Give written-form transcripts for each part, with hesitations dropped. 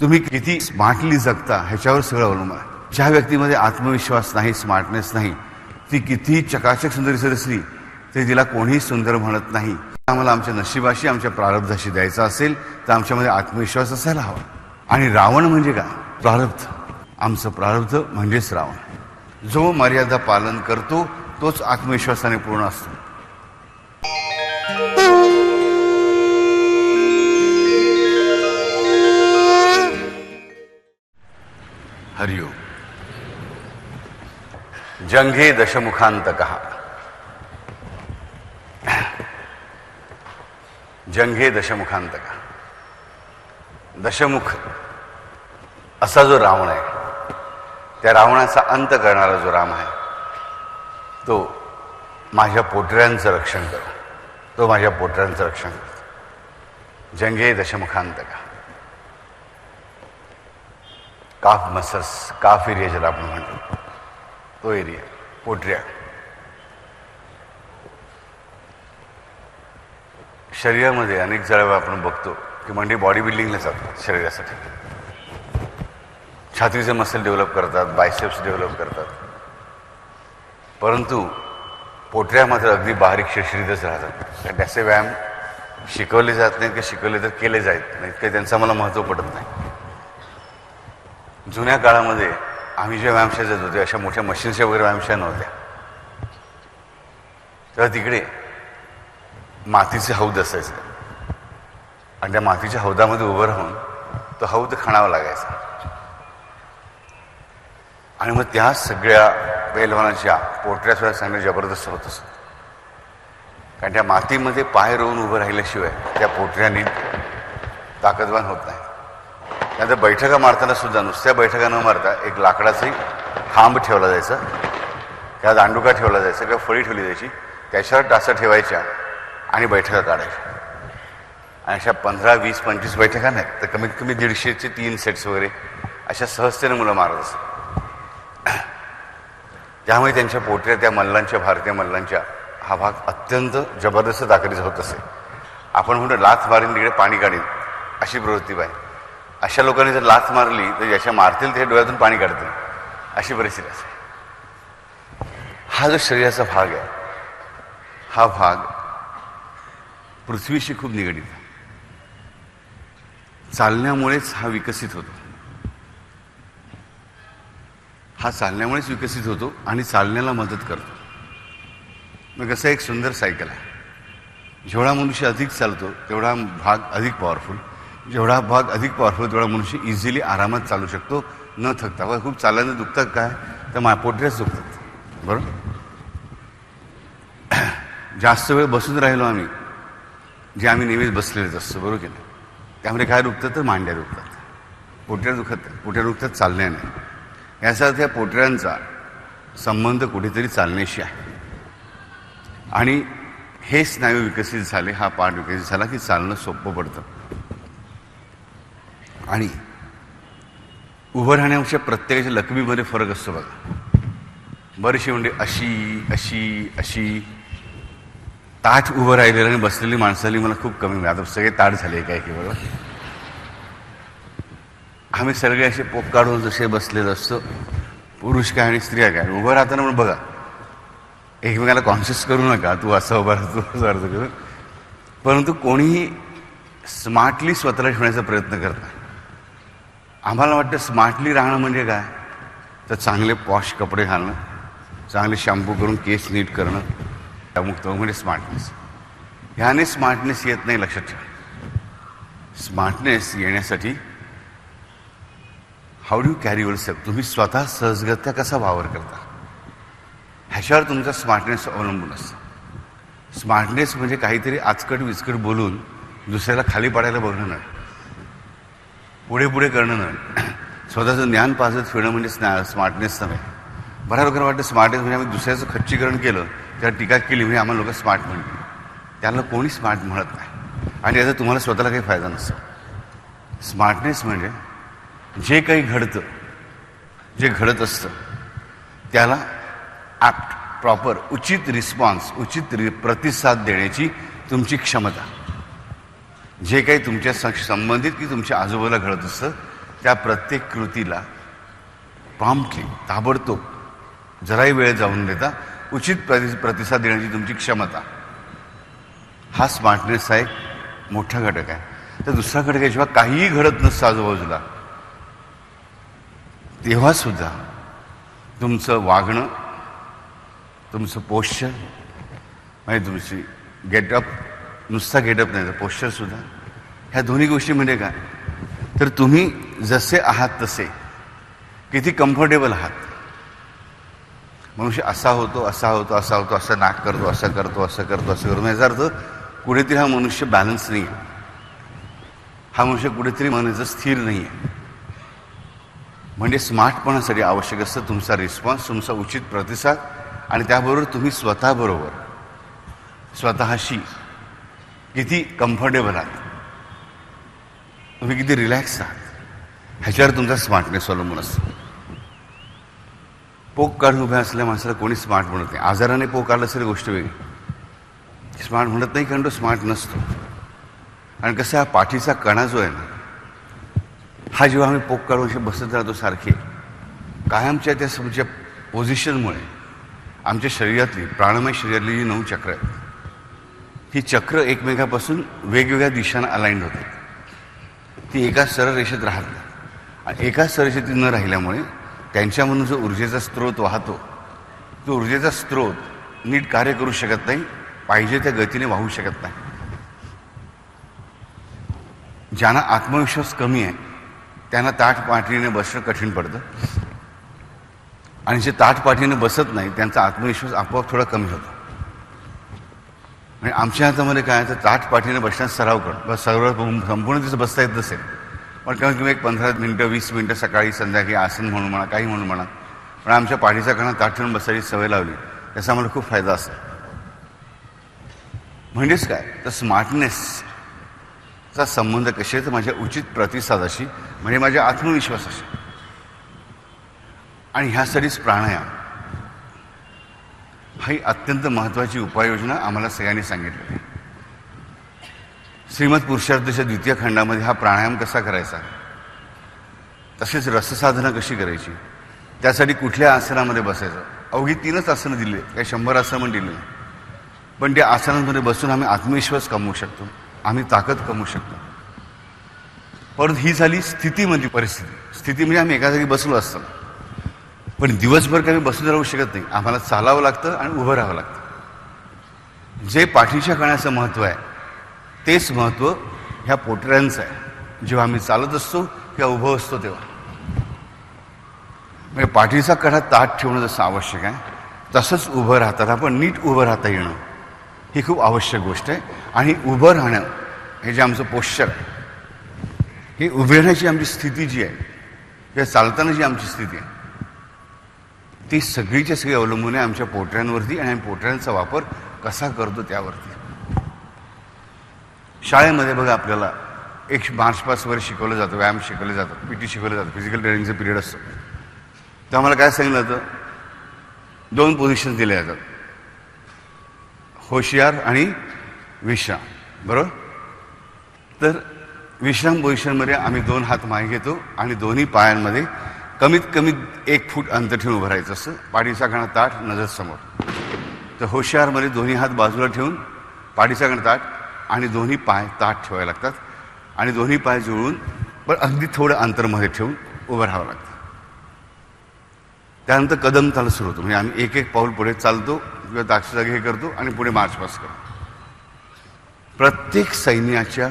तुम्ही किती स्मार्टली जगता ह्याच्यावर सगळं अवलंबून आहे. ज्या व्यक्तीमध्ये आत्मविश्वास नाही, स्मार्टनेस नाही, ती किती चकाचक सुंदर दिसत असली तरी तिला कोणीही सुंदर म्हणत नाही. आम्हाला आमच्या नशिबाशी, आमच्या प्रारब्धाशी द्यायचा असेल तर आमच्यामध्ये आत्मविश्वास असायला हवा. आणि रावण म्हणजे काय? प्रारब्ध. आमचं प्रारब्ध म्हणजेच रावण. जो मर्यादा पालन करतो तोच आत्मविश्वासाने पूर्ण असतो. हरिओम. जंघे दशमुखांतकः. जंघे दशमुखांतकः. दशमुख असा जो रावण आहे, त्या रावणाचा अंत करणारा जो राम आहे, तो माझ्या पोटऱ्यांचं रक्षण करतो. तो माझ्या पोटऱ्यांचं रक्षण करतो. जंघे दशमुखांतकः. काफ मसस, काफ एरिया ज्याला आपण म्हणतो, तो एरिया, पोटऱ्या. शरीरामध्ये अनेक जळवा आपण बघतो की म्हणजे बॉडी बिल्डिंगला जातात शरीरासाठी. छातीचे मसल डेव्हलप करतात, बायसेप्स डेव्हलप करतात, परंतु पोटऱ्या मात्र अगदी बारीक शिरशिरीतच राहतात. कारण त्याचे व्यायाम शिकवले जात नाहीत, की शिकवले तर केले जात नाहीत, काही त्यांचं मला महत्त्व पडत नाही. जुन्या काळामध्ये आम्ही ज्या व्यायामशाळेत जात होते, अशा मोठ्या मशीन्सच्या वगैरे व्यायामशाळा नव्हत्या. तेव्हा तिकडे मातीचे हौद असायचे आणि त्या मातीच्या हौदामध्ये उभं राहून तो हौद खणावा लागायचा. आणि मग त्या सगळ्या पैलवानाच्या पोटऱ्या सुद्धा चांगल्या जबरदस्त होत असत. कारण त्या मातीमध्ये पाय रोवून उभं राहिल्याशिवाय त्या पोटऱ्यांनी ताकदवान होत नाही. त्यानंतर बैठका मारताना सुद्धा नुसत्या बैठका न मारता एक लाकडाचाही खांब ठेवला जायचा, त्या दांडुका ठेवला जायचा किंवा फळी ठेवली जायची, त्याच्यावर टाचा ठेवायच्या आणि बैठका काढायच्या. आणि अशा 15, 20, 25 बैठका नाहीत तर कमीत कमी 150चे 3 सेट्स वगैरे अशा सहजतेने मुलं मारत असत. त्यामुळे त्यांच्या पोटऱ्या, त्या मल्लांच्या, भारतीय मल्लांच्या, हा भाग अत्यंत जबरदस्त ताकदीचा होत असे. आपण म्हणतो लाथ मारीन तिकडे पाणी काढीन, अशी प्रवृत्ती पाहिजे. अशा लोकांनी जर लाथ मारली तर ज्याच्या मारतील ते डोळ्यातून पाणी काढतील, अशी परिस्थिती असते. हा जो शरीराचा भाग आहे, हा भाग पृथ्वीशी खूप निगडीत आहे. चालण्यामुळेच हा विकसित होतो. हा चालण्यामुळेच विकसित होतो आणि चालण्याला मदत करतो. मग असं एक सुंदर सायकल आहे. जेवढा मनुष्य अधिक चालतो तेवढा भाग अधिक पॉवरफुल, जेवढा भाग अधिक पॉवरफुल तेवढा मनुष्य इझिली आरामात चालू शकतो न थकता. बघा, खूप चालण्याने दुखतात काय तर पोटऱ्याच दुखतात, बरोबर. जास्त वेळ बसून राहिलो आम्ही, जे आम्ही नेहमीच बसलेलेच असतो, बरोबर की नाही, त्यामुळे काय दुखतं तर मांड्या दुखतात, पोटऱ्या दुखत, पोटऱ्या दुखतात चालण्याने. याचा अर्थ या पोटऱ्यांचा संबंध कुठेतरी चालण्याशी आहे. आणि हे स्नायू विकसित झाले, हा पार्ट विकसित झाला की चालणं सोपं पडतं. आणि उभं राहण्यापेक्षा प्रत्येकाच्या लकबीमध्ये फरक असतो. बघा, बरीचशी म्हणजे अशी अशी अशी ताठ उभं राहिलेलं आणि बसलेली माणसाली मला खूप कमी मिळालं. आता सगळे ताठ झाले काय की, बरोबर. आम्ही सगळे असे पोक काढून जसे बसलेलं असतो, पुरुष काय आणि स्त्रिया काय. उभं राहताना म्हणून बघा, एकमेकाला कॉन्शियस करू नका, तू असं उभा राहतो, असं अर्थ करून. परंतु कोणीही स्मार्टली स्वतःला ठेवण्याचा प्रयत्न करत नाही. आम्हाला वाटतं स्मार्टली राहणं म्हणजे काय तर चांगले पॉश कपडे घालणं, चांगले शॅम्पू करून केस नीट करणं, अमुक म्हणजे स्मार्टनेस. ह्याने स्मार्टनेस येत नाही, लक्षात ठेवा. स्मार्टनेस येण्यासाठी how do you carry your self, तुम्ही स्वतः सहजगत्या कसा वावर करता, ह्याच्यावर तुमचा स्मार्टनेस अवलंबून असतं. स्मार्टनेस म्हणजे काहीतरी आचकट विचकट बोलून दुसऱ्याला खाली पाडायला बघणं नाही, पुढे पुढे करणं नाही. स्वतःचं ज्ञान पाजत फिरणं म्हणजे स्मार्टनेस नव्हे. बऱ्याच लोकांना वाटतं स्मार्टनेस म्हणजे आम्ही दुसऱ्याचं खच्चीकरण केलं, त्याला टीका केली म्हणजे आम्हाला लोक स्मार्ट म्हणतो. त्याला कोणी स्मार्ट म्हणत नाही आणि याचा तुम्हाला स्वतःला काही फायदा नसतो. स्मार्टनेस म्हणजे जे काही घडतं, जे घडत असतं त्याला ॲप्ट, प्रॉपर, उचित रिस्पॉन्स, उचित प्रतिसाद देण्याची तुमची क्षमता. जे काही तुमच्या संबंधित की तुमच्या आजूबाजूला घडत असतं त्या प्रत्येक कृतीला प्रॉम्प्टली, ताबडतोब, जराही वेळ जाऊन देता उचित प्रतिसाद देण्याची तुमची क्षमता, हा स्मार्टनेसचा एक मोठा घटक आहे. तर दुसरा घटक आहे, जेव्हा काहीही घडत नसतं आजूबाजूला, तेव्हासुद्धा तुमचं वागणं, तुमचं पोश्चर, म्हणजे तुमची गेटअप, नुसता गेटअप नाही तर पोश्चरसुद्धा, ह्या दोन्ही गोष्टी म्हणजे काय, तर तुम्ही जसे आहात तसे किती कम्फर्टेबल आहात. मनुष्य असा होतो, असा होतो, असा होतो, असं नाक करतो, असं करतो, असं करतो, असं करतो, याचा अर्थ कुठेतरी हा मनुष्य बॅलन्स नाही आहे, हा मनुष्य कुठेतरी म्हणायचं स्थिर नाही आहे. म्हणजे स्मार्टपणासाठी आवश्यक असतं तुमचा रिस्पॉन्स, तुमचा उचित प्रतिसाद, आणि त्याबरोबर तुम्ही स्वतःबरोबर, स्वतःशी किती कम्फर्टेबल आहात, तुम्ही किती रिलॅक्स आहात, ह्याच्यावर तुमचा स्मार्टनेस अवलंबून असतो. पोक काढून उभ्या असलेल्या माणसाला कोणी स्मार्ट म्हणत नाही. आजाराने पोक काढलं असेल गोष्ट वेगळी, स्मार्ट म्हणत नाही, कारण तो स्मार्ट नसतो. आणि कसं हा पाठीचा कणा जो आहे ना, हा जेव्हा आम्ही पोक काढून असे बसत राहतो सारखे, कायमच्या त्या समच्या पोझिशनमुळे आमच्या शरीरातली, प्राणमय शरीरातली जी 9 चक्र आहेत, ही चक्र एकमेकापासून वेगवेगळ्या दिशांना अलाइंड होते. ती एका सरळ रेषेत राहत नाही, आणि एका सरळ रेषेत न राहिल्यामुळे त्यांच्यामधून जो ऊर्जेचा स्रोत वाहतो, तो ऊर्जेचा स्रोत नीट कार्य करू शकत नाही, पाहिजे त्या गतीने वाहू शकत नाही. ज्यांना आत्मविश्वास कमी आहे त्यांना ताठ पाठीने बसणं कठीण पडतं, आणि जे ताठ पाठीने बसत नाही त्यांचा आत्मविश्वास आपोआप थोडा कमी होतो. म्हणजे आमच्या हातामध्ये काय आहे, तर ताठ पाठीने बसण्याचा सराव करणं. सर्व संपूर्ण तिथं बसता येत नसेल, पण कमीत कमी एक 15 मिनटं 20 मिनटं सकाळी संध्याकाळी आसन म्हणून म्हणा, काही म्हणून म्हणा, पण आमच्या पाठीचा कणा ताठ ठेवून बसायची सवय लावली, त्याचा आम्हाला खूप फायदा असतो. म्हणजेच काय, तर स्मार्टनेसचा संबंध कसे आहे, तर माझ्या उचित प्रतिसादाशी, म्हणजे माझ्या आत्मविश्वासाशी. आणि ह्यासाठीच प्राणायाम ही अत्यंत महत्त्वाची उपाययोजना आम्हाला सगळ्यांनी सांगितली. श्रीमद पुरुषार्थाच्या 2य खंडामध्ये हा प्राणायाम कसा करायचा, तसेच रससाधना कशी करायची, त्यासाठी कुठल्या आसनामध्ये बसायचं, अवघी 3च आसनं दिली, काही 100 आसनं पण दिली नाही, पण त्या आसनांमध्ये बसून आम्ही आत्मविश्वास कमवू शकतो, आम्ही ताकद कमवू शकतो. परंतु ही झाली स्थितीमध्ये परिस्थिती. स्थिती म्हणजे आम्ही एका जागी बसलो असतो, पण दिवसभर काही बसून राहू शकत नाही, आम्हाला चालावं लागतं आणि उभं राहावं लागतं. जे पाठीच्या कण्याचं महत्त्व आहे तेच महत्त्व ह्या पोटऱ्यांचं आहे. जेव्हा आम्ही चालत असतो किंवा उभं असतो तेव्हा, म्हणजे पाठीचा कणा ताठ ठेवणं जसं आवश्यक आहे, तसंच उभं राहतात आपण नीट उभं राहता येणं ही खूप आवश्यक गोष्ट आहे. आणि उभं राहणं हे जे आमचं पोश्चर आहे, ही उभे राहण्याची आमची स्थिती जी आहे किंवा चालताना जी आमची स्थिती आहे, ती सगळीच्या सगळी अवलंबून आहे आमच्या पोटऱ्यांवरती, आणि आम्ही पोटऱ्यांचा वापर कसा करतो त्यावरती. शाळेमध्ये बघा आपल्याला एक मार्च पास्ट वगैरे शिकवलं जातं, व्यायाम शिकवले जातात, PT शिकवलं जातं, फिजिकल ट्रेनिंगचं पिरियड असतं. तर आम्हाला काय सांगितलं जातं, 2 पोझिशन दिल्या जातात, होशियार आणि विश्राम, बरोबर. तर विश्राम पोझिशनमध्ये आम्ही 2 हात मागे घेतो आणि दोन्ही पायांमध्ये कमीत कमी 1 फूट अंतर ठेवून उभं राहायचं असतं, पाठीचा कणा ताठ, नजर समोर. तर होशियारमध्ये दोन्ही हात बाजूला ठेवून पाठीचा कणा ताठ आणि दोन्ही पाय ताठ ठेवायला लागतात, आणि दोन्ही पाय जुळून पण अगदी थोडं अंतरमध्ये ठेवून उभं राहावं लागतं. त्यानंतर कदम चालत सुरू होतो, म्हणजे आम्ही 1-1 पाऊल पुढे चालतो किंवा दागच्या जागी हे करतो आणि पुढे मार्च पास करतो. प्रत्येक सैन्याच्या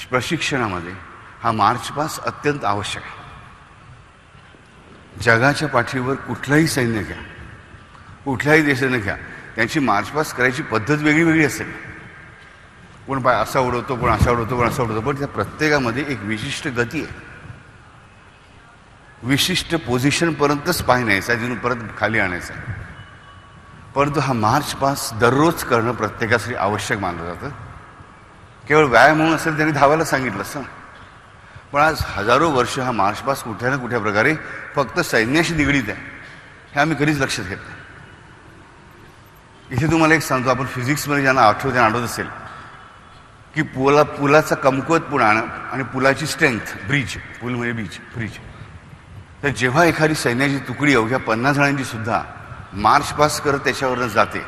प्रशिक्षणामध्ये हा मार्च पास अत्यंत आवश्यक आहे. जगाच्या पाठीवर कुठलंही सैन्य घ्या, कुठल्याही देशाने घ्या, त्यांची मार्च पास करायची पद्धत वेगळी वेगळी असेल. कोण पाय असा उडवतो, कोण असा उडवतो, कोण असा उडवतो, पण त्या प्रत्येकामध्ये एक विशिष्ट गती आहे, विशिष्ट पोझिशनपर्यंतच पाय न्यायचा आहे, तिथून परत खाली आणायचं आहे. परंतु हा मार्च पास दररोज करणं प्रत्येकासाठी आवश्यक मानलं जातं. केवळ व्यायाम म्हणून असेल त्यांनी धावायला सांगितलं असतं, पण आज हजारो वर्ष हा मार्च पास कुठल्या ना कुठल्या प्रकारे फक्त सैन्याशी निगडीत आहे, हे आम्ही कधीच लक्षात घेत नाही. इथे तुम्हाला एक सांगतो, आपण फिजिक्समध्ये ज्यांना आठवत असेल की पुलाचा कमकुवतपणा आणि पुलाची स्ट्रेंथ, ब्रिज, पूल म्हणजे ब्रिज. तर जेव्हा एखादी सैन्याची तुकडी अवघ्या 50 जणांची सुद्धा मार्च पास करत त्याच्यावरनं जाते,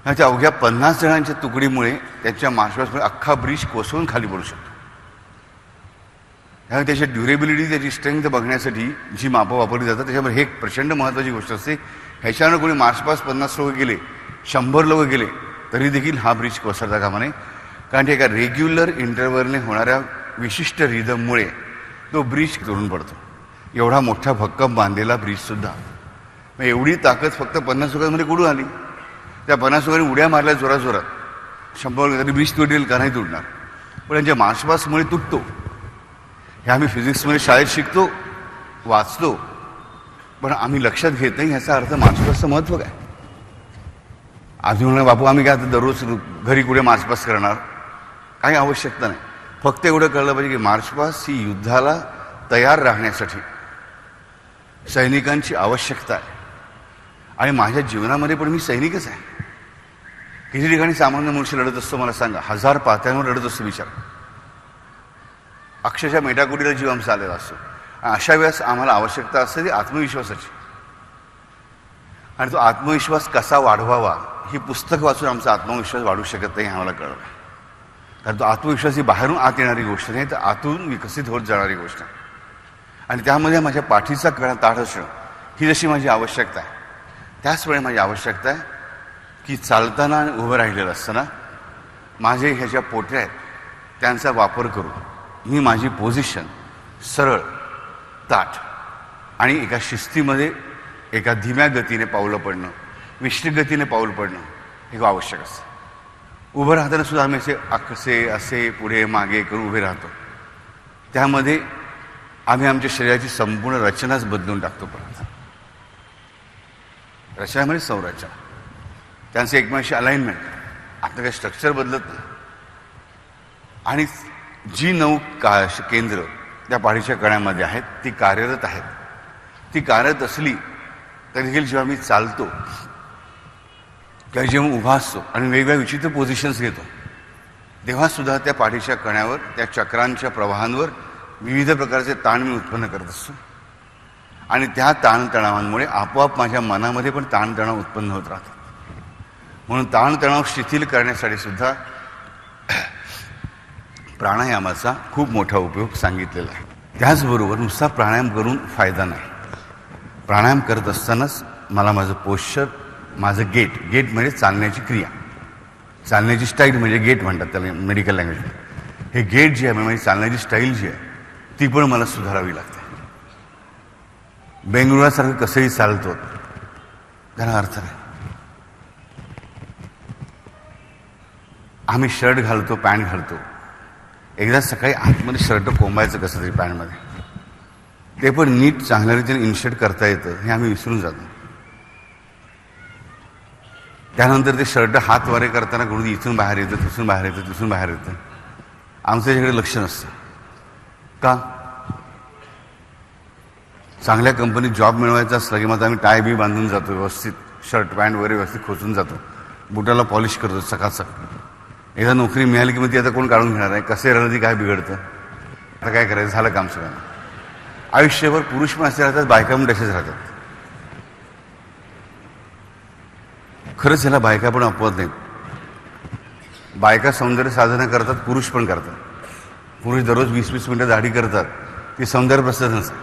त्या अवघ्या 50 जणांच्या तुकडीमुळे त्यांच्या मार्च पासमुळे अख्खा ब्रिज कोसळून खाली पडू शकतो. त्यामुळे त्याची ड्युरेबिलिटी, त्याची स्ट्रेंथ बघण्यासाठी जी मापं वापरली जातात त्याच्यामुळे हे एक प्रचंड महत्त्वाची गोष्ट असते. ह्याच्यानं कोणी मार्च पास 50 लोक गेले, 100 लोक गेले तरी देखील हा ब्रिज कोसळता कामा नये. कारण ते एका रेग्युलर इंटरव्हलने होणाऱ्या विशिष्ट रिदममुळे तो ब्रिज तोडून पडतो. एवढा मोठा भक्कम बांधलेला ब्रिजसुद्धा, मग एवढी ताकद फक्त 50 लोकांमध्ये कुठून आली? त्या 50 लोकांनी उड्या मारल्या जोरात. 100 लोकांनी ब्रिज तुटेल का? नाही तुटणार, पण त्यांच्या मार्च पासमुळे तुटतो. हे आम्ही फिजिक्समध्ये शाळेत शिकतो, वाचतो, पण आम्ही लक्षात घेत नाही ह्याचा अर्थ मार्च पासचं महत्त्व काय. अजून म्हणा बापू आम्ही काय आता दररोज घरी कुठे मार्च पास करणार, काही आवश्यकता नाही. फक्त एवढं कळलं पाहिजे की मार्च पास ही युद्धाला तयार राहण्यासाठी सैनिकांची आवश्यकता आहे. आणि माझ्या जीवनामध्ये पण मी सैनिकच आहे. किती ठिकाणी सामान्य मनुष्य लढत असतो मला सांगा, 1000 पात्यांवर लढत असतो विचार. अक्षरशः मेटाकुटीला जीव आमचा आलेला असतो. अशा वेळेस आम्हाला आवश्यकता असते ती आत्मविश्वासाची. आणि तो आत्मविश्वास कसा वाढवावा ही पुस्तक वाचून आमचा आत्मविश्वास वाढू शकत नाही, आम्हाला कळलं. कारण तो आत्मविश्वास ही बाहेरून आत येणारी गोष्ट नाही, तर आतून विकसित होत जाणारी गोष्ट आहे. आणि त्यामध्ये माझ्या पाठीचा कणा ताठ असणं ही जशी माझी आवश्यकता आहे, त्याचवेळी माझी आवश्यकता आहे की चालताना आणि उभं राहिलेलं असताना माझे ह्या ज्या पोटऱ्या आहेत त्यांचा वापर करून मी माझी पोझिशन सरळ, ताठ आणि एका शिस्तीमध्ये, एका धीम्या गतीने पावलं पडणं, मिश्रित गतीने पाऊल पडणं हे आवश्यक असतं. उभं राहताना सुद्धा आम्ही असे पुढे मागे करून उभे राहतो. त्यामध्ये आम्ही आमच्या शरीराची संपूर्ण रचनाच बदलून टाकतो. परत रचना म्हणजे संरचना, त्यांचं एकमेकांशी अलाइनमेंट, आपलं काही स्ट्रक्चर बदलत नाही. आणि जी 9 केंद्र त्या पाठीच्या कण्यामध्ये आहेत ती कार्यरत आहेत. ती कार्यरत असली तरी देखील जेव्हा मी चालतो किंवा जेव्हा उभा असतो आणि वेगवेगळ्या विचित्र पोझिशन्स घेतो, तेव्हासुद्धा त्या पाठीच्या कण्यावर, त्या चक्रांच्या प्रवाहांवर विविध प्रकारचे ताण मी उत्पन्न करत असतो. आणि त्या ताणतणावांमुळे आपोआप माझ्या मनामध्ये पण ताणतणाव उत्पन्न होत राहतात. म्हणून ताणतणाव शिथिल करण्यासाठी सुद्धा प्राणायामाचा खूप मोठा उपयोग सांगितलेला आहे. त्याचबरोबर नुसता प्राणायाम करून फायदा नाही. प्राणायाम करत असतानाच मला माझं पोश्चर, माझं गेट म्हणजे चालण्याची क्रिया, चालण्याची स्टाईल म्हणजे गेट म्हणतात त्याला मेडिकल लँग्वेजमध्ये. हे गेट जे आहे म्हणजे चालण्याची स्टाईल जी आहे ती पण मला सुधारावी लागते. बेंगळुरासारखं कसंही चालतो त्याला अर्थ नाही. आम्ही शर्ट घालतो, पॅन्ट घालतो, एकदा सकाळी आतमध्ये शर्ट कोंबायचं कसं तरी पॅन्टमध्ये, ते पण नीट चांगल्या रीतीने इन्शर्ट करता येतं हे आम्ही विसरून जातो. त्यानंतर ते शर्ट हात वारे करताना कुठे इथून बाहेर येतं, तिथून बाहेर येतं, तिथून बाहेर येतं. आमचं याच्याकडे लक्ष नसतं. का? चांगल्या कंपनीत जॉब मिळवायचा असला की मग आम्ही टाय बी बांधून जातो, व्यवस्थित शर्ट पॅन्ट वगैरे व्यवस्थित खोचून जातो, बुटाला पॉलिश करतो सकाळचं. एकदा नोकरी मिळाली की मग ती आता कोण काढून घेणार आहे? कसे राहिलं ती काय बिघडतं, आता काय करायचं, झालं काम सगळं. आयुष्यभर पुरुष पण असे राहतात, बायका पण तसेच राहतात. खरंच ह्याला बायका पण अपवाद नाहीत. बायका सौंदर्य साधना करतात, पुरुष पण करतात. पुरुष दररोज 20-20 मिनिटं दाढी करतात, ती सौंदर्य प्रसाधन असतं.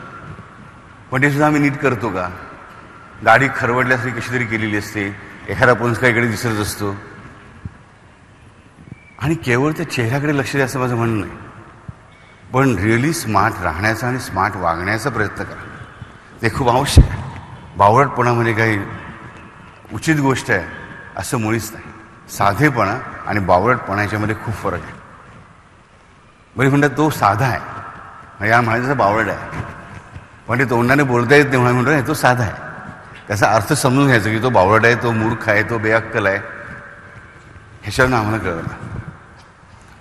पण ते सुद्धा आम्ही नीट करतो का? दाढी खरवडल्यासारखी कशी तरी केलेली असते, एखादा पुरुष काहीकडे दिसत असतो. आणि केवळ त्या चेहऱ्याकडे लक्ष द्या असं माझं म्हणणं नाही, पण रिअली स्मार्ट राहण्याचा आणि स्मार्ट वागण्याचा प्रयत्न करा. ते खूप आवश्यक आहे. बावळटपणा म्हणजे काही उचित गोष्ट आहे असं मुळीच नाही. साधेपणा आणि बावळटपणा याच्यामध्ये खूप फरक आहे. बरी म्हणतात तो साधा आहे, या म्हणायचं बावळट आहे, पण ते तोंडाने बोलता येत नाही म्हणून म्हणतो नाही तो साधा आहे. त्याचा अर्थ समजून घ्यायचा की तो बावळट आहे, तो मूर्ख आहे, तो बेअक्कल आहे, ह्याच्यावरून आम्हाला कळलं.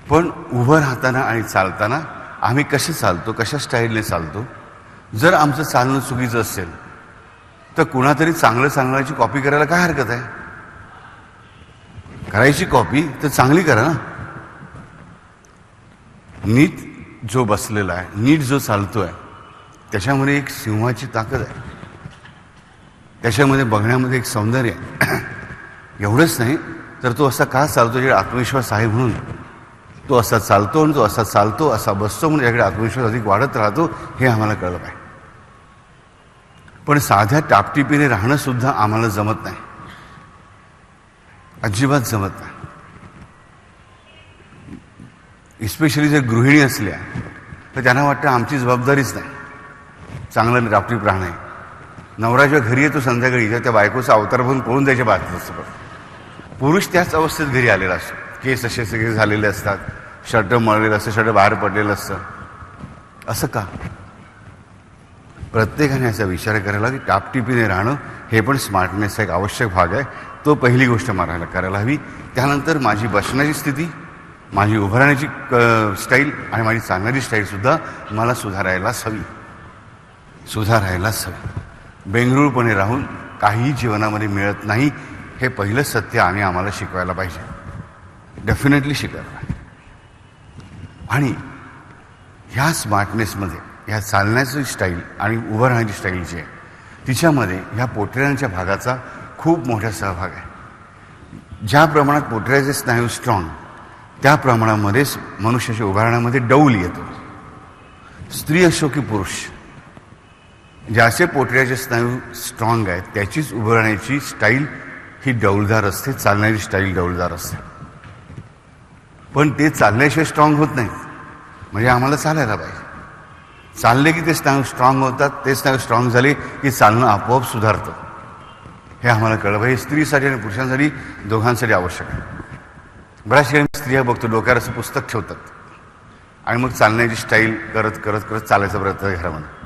पण उभं राहताना आणि चालताना आम्ही कसे चालतो, कशा स्टाईलने चालतो. जर आमचं चालणं चुकीचं असेल तर कुणातरी चांगलं चालण्याची कॉपी करायला काय हरकत आहे? करायची कॉपी तर चांगली करा ना. नीट जो बसलेला आहे, नीट जो चालतो आहे, त्याच्यामध्ये एक सिंहाची ताकद आहे, त्याच्यामध्ये बघण्यामध्ये एक सौंदर्य आहे. एवढंच नाही तर तो असा का चालतो, ज्याकडे आत्मविश्वास आहे म्हणून तो असा चालतो, आणि तो असा चालतो, असा बसतो, म्हणून ज्याकडे आत्मविश्वास अधिक वाढत राहतो, हे आम्हाला कळलं पाहिजे. पण साध्या टापटिपीने राहणं सुद्धा आम्हाला जमत नाही, अजिबात जमत नाही. इस्पेशली जर गृहिणी असल्या तर त्यांना वाटतं आमची जबाबदारीच नाही चांगलं टापटीप राहणं. नवरा जेव्हा घरी येतो संध्याकाळी, जेव्हा त्या बायकोचा अवतार बनून पळून द्यायच्या बाहेर असतो. पुरुष त्याच अवस्थेत घरी आलेला असतो, केस असे सगळे झालेले असतात, शर्ट मळलेलं असतं, शर्ट बाहेर पडलेलं असतं. असं का? प्रत्येकाने याचा विचार करायला की टापटिपीने राहणं हे पण स्मार्टनेसचा एक आवश्यक भाग आहे. तो पहिली गोष्ट मला करायला हवी. त्यानंतर माझी बसण्याची स्थिती, माझी उभं राहण्याची स्टाईल आणि माझी चालण्याची स्टाईलसुद्धा मला सुधारायलाच हवी. बेंगळूरपणे राहून काहीही जीवनामध्ये मिळत नाही, हे पहिलं सत्य आम्हाला शिकवायला पाहिजे, डेफिनेटली शिकायला पाहिजे. आणि ह्या स्मार्टनेसमध्ये ह्या चालण्याची स्टाईल आणि उभं राहण्याची स्टाईल जी आहे, तिच्यामध्ये ह्या पोटऱ्यांच्या भागाचा खूप मोठा सहभाग आहे. ज्या प्रमाणात पोटऱ्याचे स्नायू स्ट्रॉंग, त्या प्रमाणामध्येच मनुष्याच्या उभं राहण्यामध्ये डौल येतो. स्त्री असो की पुरुष, ज्याचे पोटऱ्याचे स्नायू स्ट्रॉंग आहेत त्याचीच उभं राहण्याची स्टाईल ही डौलदार असते, चालण्याची स्टाईल डौलदार असते. पण ते चालल्याशिवाय स्ट्रॉंग होत नाही, म्हणजे आम्हाला चालायला पाहिजे. चालले की ते स्नायू स्ट्रॉंग होतात, ते स्नायू स्ट्रॉंग झाले की चालणं आपोआप सुधारतं. हे आम्हाला कळलं पाहिजे. स्त्रीसाठी आणि पुरुषांसाठी दोघांसाठी आवश्यक आहे. बऱ्याच वेळी स्त्रिया बघतो डोक्यावर असं पुस्तक ठेवतात आणि मग चालण्याची स्टाईल करत करत करत चालायचा प्रयत्न घरामध्ये.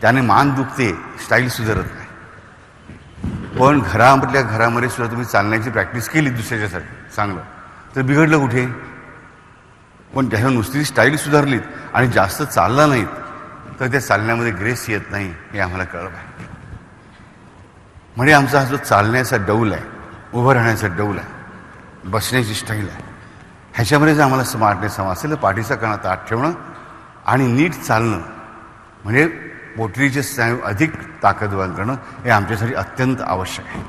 त्याने मान दुखते, स्टाईल सुधारत नाही. पण घरामध्ये सुद्धा तुम्ही चालण्याची प्रॅक्टिस केली दुसऱ्याच्यासाठी चांगलं, तर बिघडलं कुठे? पण त्याच्यावर नुसती स्टाईल सुधारलीत आणि जास्त चालला नाहीत तर त्या चालण्यामध्ये ग्रेस येत नाही, हे आम्हाला कळलं पाहिजे. म्हणजे आमचा हा जो चालण्याचा डौल आहे, उभं राहण्याचा डौल आहे, बसण्याची स्टाईल आहे, ह्याच्यामध्ये जर आम्हाला स्मार्टनेस हवा असेल तर पाठीचा कणा ताठ ठेवणं आणि नीट चालणं, म्हणजे पोटरीचे स्नायू अधिक ताकदवान करणं, हे आमच्यासाठी अत्यंत आवश्यक आहे.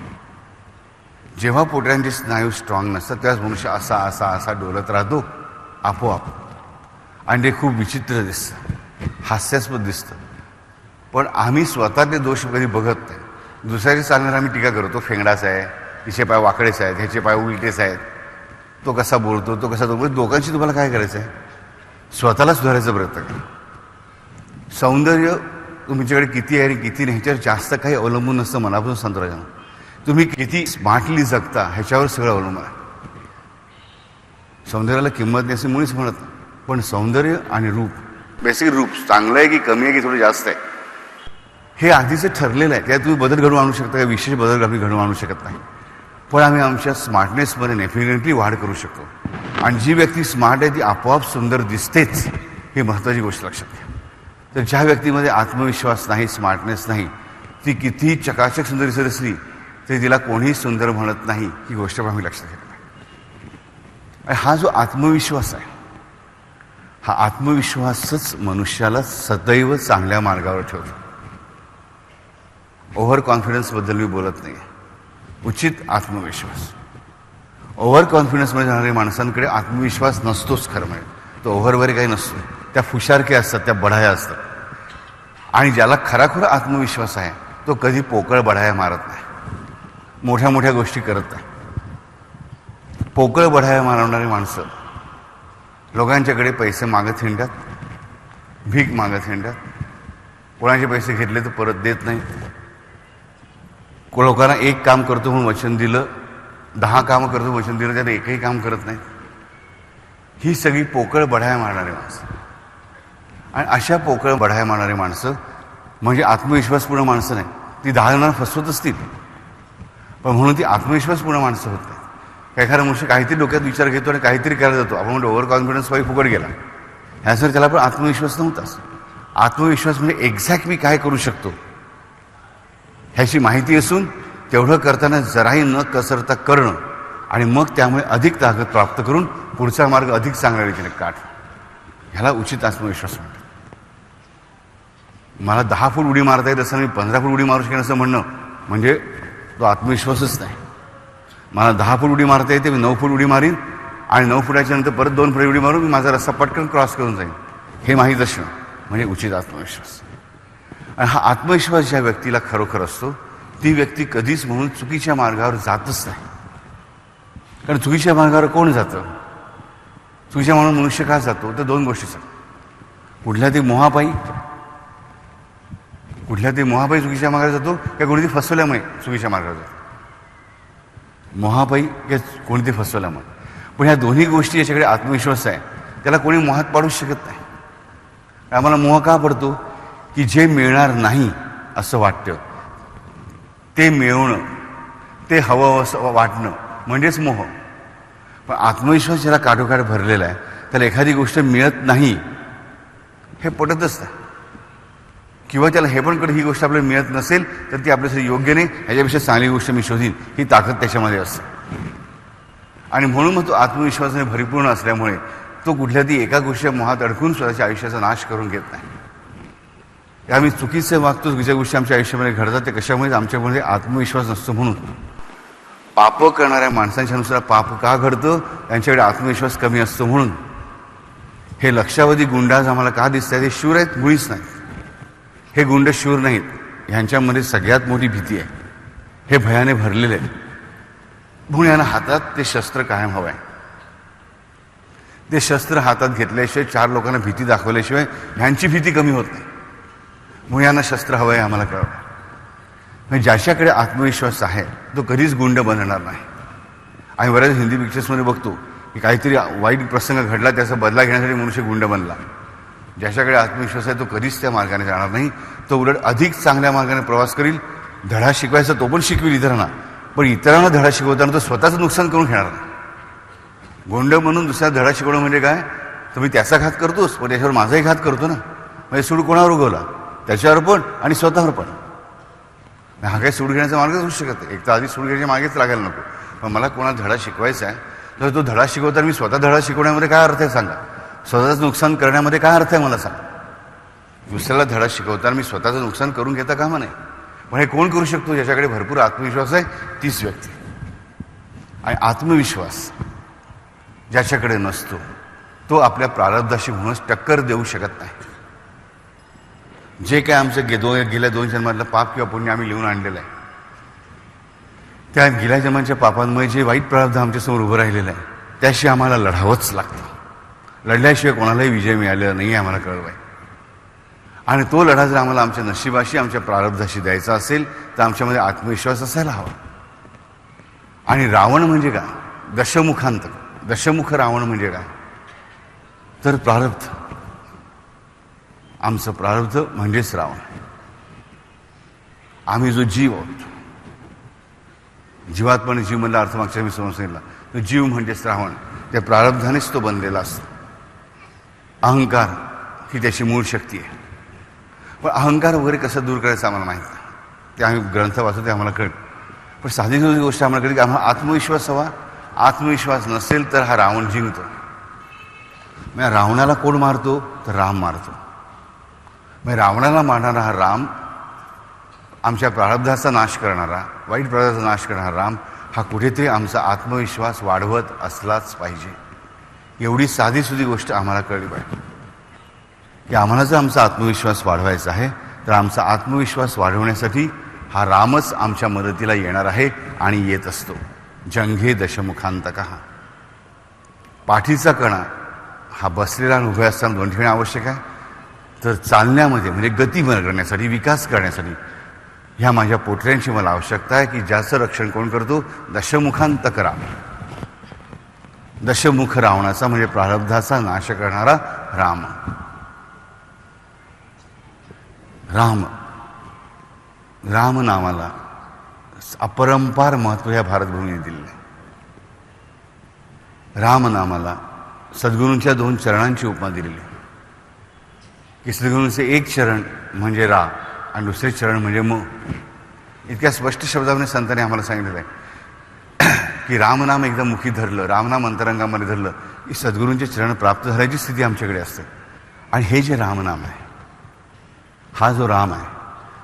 जेव्हा पोटऱ्यांचे स्नायू स्ट्रॉंग नसतात त्याच मनुष्य असा असा असा डोलत राहतो आपोआप, आणि ते खूप विचित्र दिसतं, हास्यास्पद दिसतं. पण आम्ही स्वतः ते दोष कधी बघत नाही. दुसऱ्याचे चालण्यावर आम्ही टीका करतो, फेंगडाचा आहे, तिचे पाय वाकडेच आहेत, ह्याचे पाय उलटेच आहेत, तो कसा बोलतो, तो कसा तो. दोघांशी तुम्हाला काय करायचं आहे? स्वतःला सुधारायचा प्रयत्न करा. सौंदर्य तुमच्याकडे किती आहे आणि किती नाही ह्याच्यावर जास्त काही अवलंबून नसतं. मनापासून सांगतो राजा, तुम्ही किती स्मार्टली जगता ह्याच्यावर सगळं अवलंबून आहे. सौंदर्याला किंमत नाही असं मुळीच म्हणत नाही, पण सौंदर्य आणि रूप, बेसिक रूप चांगलं आहे की कमी आहे की थोडं जास्त आहे, हे आधीचं ठरलेलं आहे. त्यात तुम्ही बदल घडवून आणू शकता, काही विशेष बदल आम्ही घडवून आणू शकत नाही. पण आम्ही आमच्या स्मार्टनेसमध्ये डेफिनेटली वाढ करू शकतो. आणि जी व्यक्ती स्मार्ट आहे ती आपोआप सुंदर दिसतेच, ही महत्त्वाची गोष्ट लक्षात घ्या. तर ज्या व्यक्तीमध्ये आत्मविश्वास नाही, स्मार्टनेस नाही, ती कितीही चकाचक सुंदर दिसत असली तरी तिला कोणीही सुंदर म्हणत नाही, ही गोष्ट पण आम्ही लक्षात घेतली. आणि हा जो आत्मविश्वास आहे, हा आत्मविश्वासच मनुष्याला सदैव चांगल्या मार्गावर ठेवतो. ओव्हर कॉन्फिडन्सबद्दल मी बोलत नाही, उचित आत्मविश्वास. ओव्हर कॉन्फिडन्समध्ये जाणाऱ्या माणसांकडे आत्मविश्वास नसतोच खरं म्हणजे. तो ओव्हरवर काही नसतो, त्या फुशारक्या असतात, त्या बढाया असतात. आणि ज्याला खराखुरा आत्मविश्वास आहे तो कधी पोकळ बढाया मारत नाही, मोठ्या मोठ्या गोष्टी करत नाही. पोकळ बढाया मारवणारी माणसं लोकांच्याकडे पैसे मागत हिंडतात, भीक मागत हिंडतात, कोणाचे पैसे घेतले तर परत देत नाहीत. लोकांना एक काम करतो म्हणून वचन दिलं, 10 कामं करतो वचन दिलं, त्यात एकही काम करत नाही. ही सगळी पोकळ बढाया मारणारी माणसं. आणि अशा पोकळ बढाया मारणारी माणसं म्हणजे आत्मविश्वासपूर्ण माणसं नाही. ती 10 जणांना फसवत असतील, पण म्हणून ती आत्मविश्वासपूर्ण माणसं होत नाही. एखादा मनुष्य काहीतरी डोक्यात विचार घेतो आणि काहीतरी करायला जातो, आपण म्हणतो ओव्हर कॉन्फिडन्स पाहिजे फुकट गेला. ह्यासाठी त्याला पण आत्मविश्वास नव्हताच. आत्मविश्वास म्हणजे एक्झॅक्ट मी काय करू शकतो ह्याची माहिती असून तेवढं करताना जराही न कसरता करणं, आणि मग त्यामुळे अधिक ताकद प्राप्त करून पुढचा मार्ग अधिक चांगल्या रीतीने काढ. ह्याला उचित आत्मविश्वास म्हणतात. मला 10 फूट उडी मारता येत असताना मी 15 फूट उडी मारू शकेन असं म्हणणं म्हणजे तो आत्मविश्वासच नाही. मला 10 फूट उडी मारता येते, मी 9 फूट उडी मारीन आणि 9 फुटाच्या नंतर परत 2 फूट उडी मारून मी माझा रस्ता पटकन क्रॉस करून जाईन, हे माहीत असणं म्हणजे उचित आत्मविश्वास. आणि हा आत्मविश्वास ज्या व्यक्तीला खरोखर असतो ती व्यक्ती कधीच म्हणून चुकीच्या मार्गावर जातच नाही. कारण चुकीच्या मार्गावर कोण जातं? चुकीच्या म्हणून मनुष्य का जातो? तर 2 गोष्टीचा, कुठल्या ते मोहापायी चुकीच्या मार्गावर जातो किंवा कोणीतरी फसवल्यामुळे चुकीच्या मार्गावर जातो. मोहापायी किंवा कोणती फसवल्यामुळे. पण ह्या दोन्ही गोष्टी याच्याकडे आत्मविश्वास आहे त्याला कोणी मोहात पाडूच शकत नाही. आम्हाला मोह का पडतो की जे मिळणार नाही असं वाटतं ते मिळवणं, ते हवं असं वाटणं म्हणजेच मोह. पण आत्मविश्वास ज्याला काठोकाठ भरलेला आहे त्याला एखादी गोष्ट मिळत नाही हे पटतच नाही, किंवा त्याला हे पण ही गोष्ट आपल्याला मिळत नसेल तर ती आपल्यासाठी योग्य नाही, ह्याच्यापेक्षा चांगली गोष्ट मी शोधीन, ही ताकद त्याच्यामध्ये असते. आणि म्हणून मग तो आत्मविश्वासाने भरिपूर्ण असल्यामुळे तो कुठल्या ती एका गोष्टी मोहात अडकून स्वतःच्या आयुष्याचा नाश करून घेत नाही. आम्ही चुकीचे वागतो, चुकीच्या गोष्टी आमच्या आयुष्यामध्ये घडतात ते कशामुळे? आमच्यामध्ये आत्मविश्वास नसतो म्हणून. पाप करणाऱ्या माणसांच्या नुसार पाप का घडतं? त्यांच्याकडे आत्मविश्वास कमी असतो म्हणून. हे लक्षावधी गुंडाज आम्हाला का दिसतात? हे शूर आहेत? मुळीच नाहीत. हे गुंड शूर नाहीत, ह्यांच्यामध्ये सगळ्यात मोठी भीती आहे. हे भयाने भरलेले आहे म्हणून यांना हातात ते शस्त्र कायम हवं आहे. ते शस्त्र हातात घेतल्याशिवाय, 4 लोकांना भीती दाखवल्याशिवाय ह्यांची भीती कमी होत नाही. म्हणून यांना शस्त्र हवं आहे, आम्हाला कळवं. म्हणजे ज्याच्याकडे आत्मविश्वास आहे तो कधीच गुंड बनणार नाही. आम्ही बऱ्याच हिंदी पिक्चर्समध्ये बघतो की काहीतरी वाईट प्रसंग घडला त्याचा बदला घेण्यासाठी मनुष्य गुंड बनला. ज्याच्याकडे आत्मविश्वास आहे तो कधीच त्या मार्गाने जाणार नाही. तो उलट अधिक चांगल्या मार्गाने प्रवास करील. धडा शिकवायचा तो पण शिकवेल इतरांना, पण इतरांना धडा शिकवताना तो स्वतःचं नुकसान करून घेणार नाही. गोंड म्हणून दुसऱ्या धडा शिकवणं म्हणजे काय? तर मी त्याचा घात करतोस पण त्याच्यावर माझाही घात करतो ना. म्हणजे सूड कोणावर उगवला? त्याच्यावर पण आणि स्वतःवर पण. हा काही सूड घेण्याचा मार्गच होऊ शकत नाही. एक तर आधी सूड घेण्याच्या मागेच लागायला नको. पण मला कोणाला धडा शिकवायचा आहे तर तो धडा शिकवताना मी स्वतः धडा शिकवण्यामध्ये काय अर्थ आहे सांगा? स्वतःचं नुकसान करण्यामध्ये काय अर्थ आहे मला सांगा? दुसऱ्याला धडा शिकवताना मी स्वतःचं नुकसान करून घेता कामा नाही. पण हे कोण करू शकतो? ज्याच्याकडे भरपूर आत्मविश्वास आहे तीच व्यक्ती. आणि आत्मविश्वास ज्याच्याकडे नसतो तो आपल्या प्रारब्धाशी म्हणूनच टक्कर देऊ शकत नाही. जे काय आमचं गेल्या 2 जन्मातलं पाप किंवा पुण्य आम्ही लिहून आणलेलं आहे, त्या गेल्या जन्माच्या पापांमुळे जे वाईट प्रारब्ध आमच्यासमोर उभं राहिलेलं आहे त्याशी आम्हाला लढावंच लागतं. लढल्याशिवाय कोणालाही विजय मिळालेला नाही, आम्हाला कळवाय. आणि तो लढा जर आम्हाला आमच्या नशिबाशी, आमच्या प्रारब्धाशी द्यायचा असेल तर आमच्यामध्ये आत्मविश्वास असायला हवा. आणि रावण म्हणजे काय? दशमुख रावण म्हणजे काय? तर प्रारब्ध. आमचं प्रारब्ध म्हणजेच रावण. आम्ही जो जीव आहोत, जीवात्माने जीव म्हणला अर्थ मागच्या मी समजून सांगितला. तो जीव म्हणजेच रावण. त्या प्रारब्धानेच तो बनलेला असतो. अहंकार ही त्याची मूळ शक्ती आहे. पण अहंकार वगैरे कसं दूर करायचं आम्हाला माहीत नाही. ते आम्ही ग्रंथ वाचतो ते आम्हाला कळतं. पण साधी साधी गोष्ट आम्हाला कळली की आम्हाला आत्मविश्वास हवा. आत्मविश्वास नसेल तर हा रावण जिंकतो. मग रावणाला कोण मारतो? तर राम मारतो. मग रावणाला मारणारा हा राम, आमच्या प्रारब्धाचा नाश करणारा, वाईट प्रारब्धाचा नाश करणारा राम हा कुठेतरी आमचा आत्मविश्वास वाढवत असलाच पाहिजे. एवढी साधीसुधी गोष्ट आम्हाला कळली पाहिजे की आम्हाला जर आमचा आत्मविश्वास वाढवायचा आहे तर आमचा आत्मविश्वास वाढवण्यासाठी हा रामच आमच्या मदतीला येणार आहे आणि येत असतो. जंघे दशमुखांतकः. पाठीचा कणा हा बसलेला आणि उभे असताना दोन ठेवणे आवश्यक आहे. तर चालण्यामध्ये म्हणजे गती करण्यासाठी, विकास करण्यासाठी ह्या माझ्या पोटऱ्यांची मला आवश्यकता आहे की ज्याचं रक्षण कोण करतो? दशमुखांतक राम. दशमुख रावणाचा म्हणजे प्रारब्धाचा नाश करणारा राम. राम नामाला अपरंपार महत्त्व या भारतभूमीने दिलेलं आहे. राम नामाला सद्गुरूंच्या 2 चरणांची उपमा दिलेली आहे की सद्गुरूंचे एक चरण म्हणजे रा आणि दुसरे चरण म्हणजे म. इतक्या स्पष्ट शब्दामध्ये संतांनी आम्हाला सांगितलेलं आहे की रामनाम एकदा मुखी धरलं, रामनाम अंतरंगामध्ये धरलं की सद्गुरूंचे चरण प्राप्त झाल्याची स्थिती आमच्याकडे असते. आणि हे जे रामनाम आहे, हा जो राम आहे,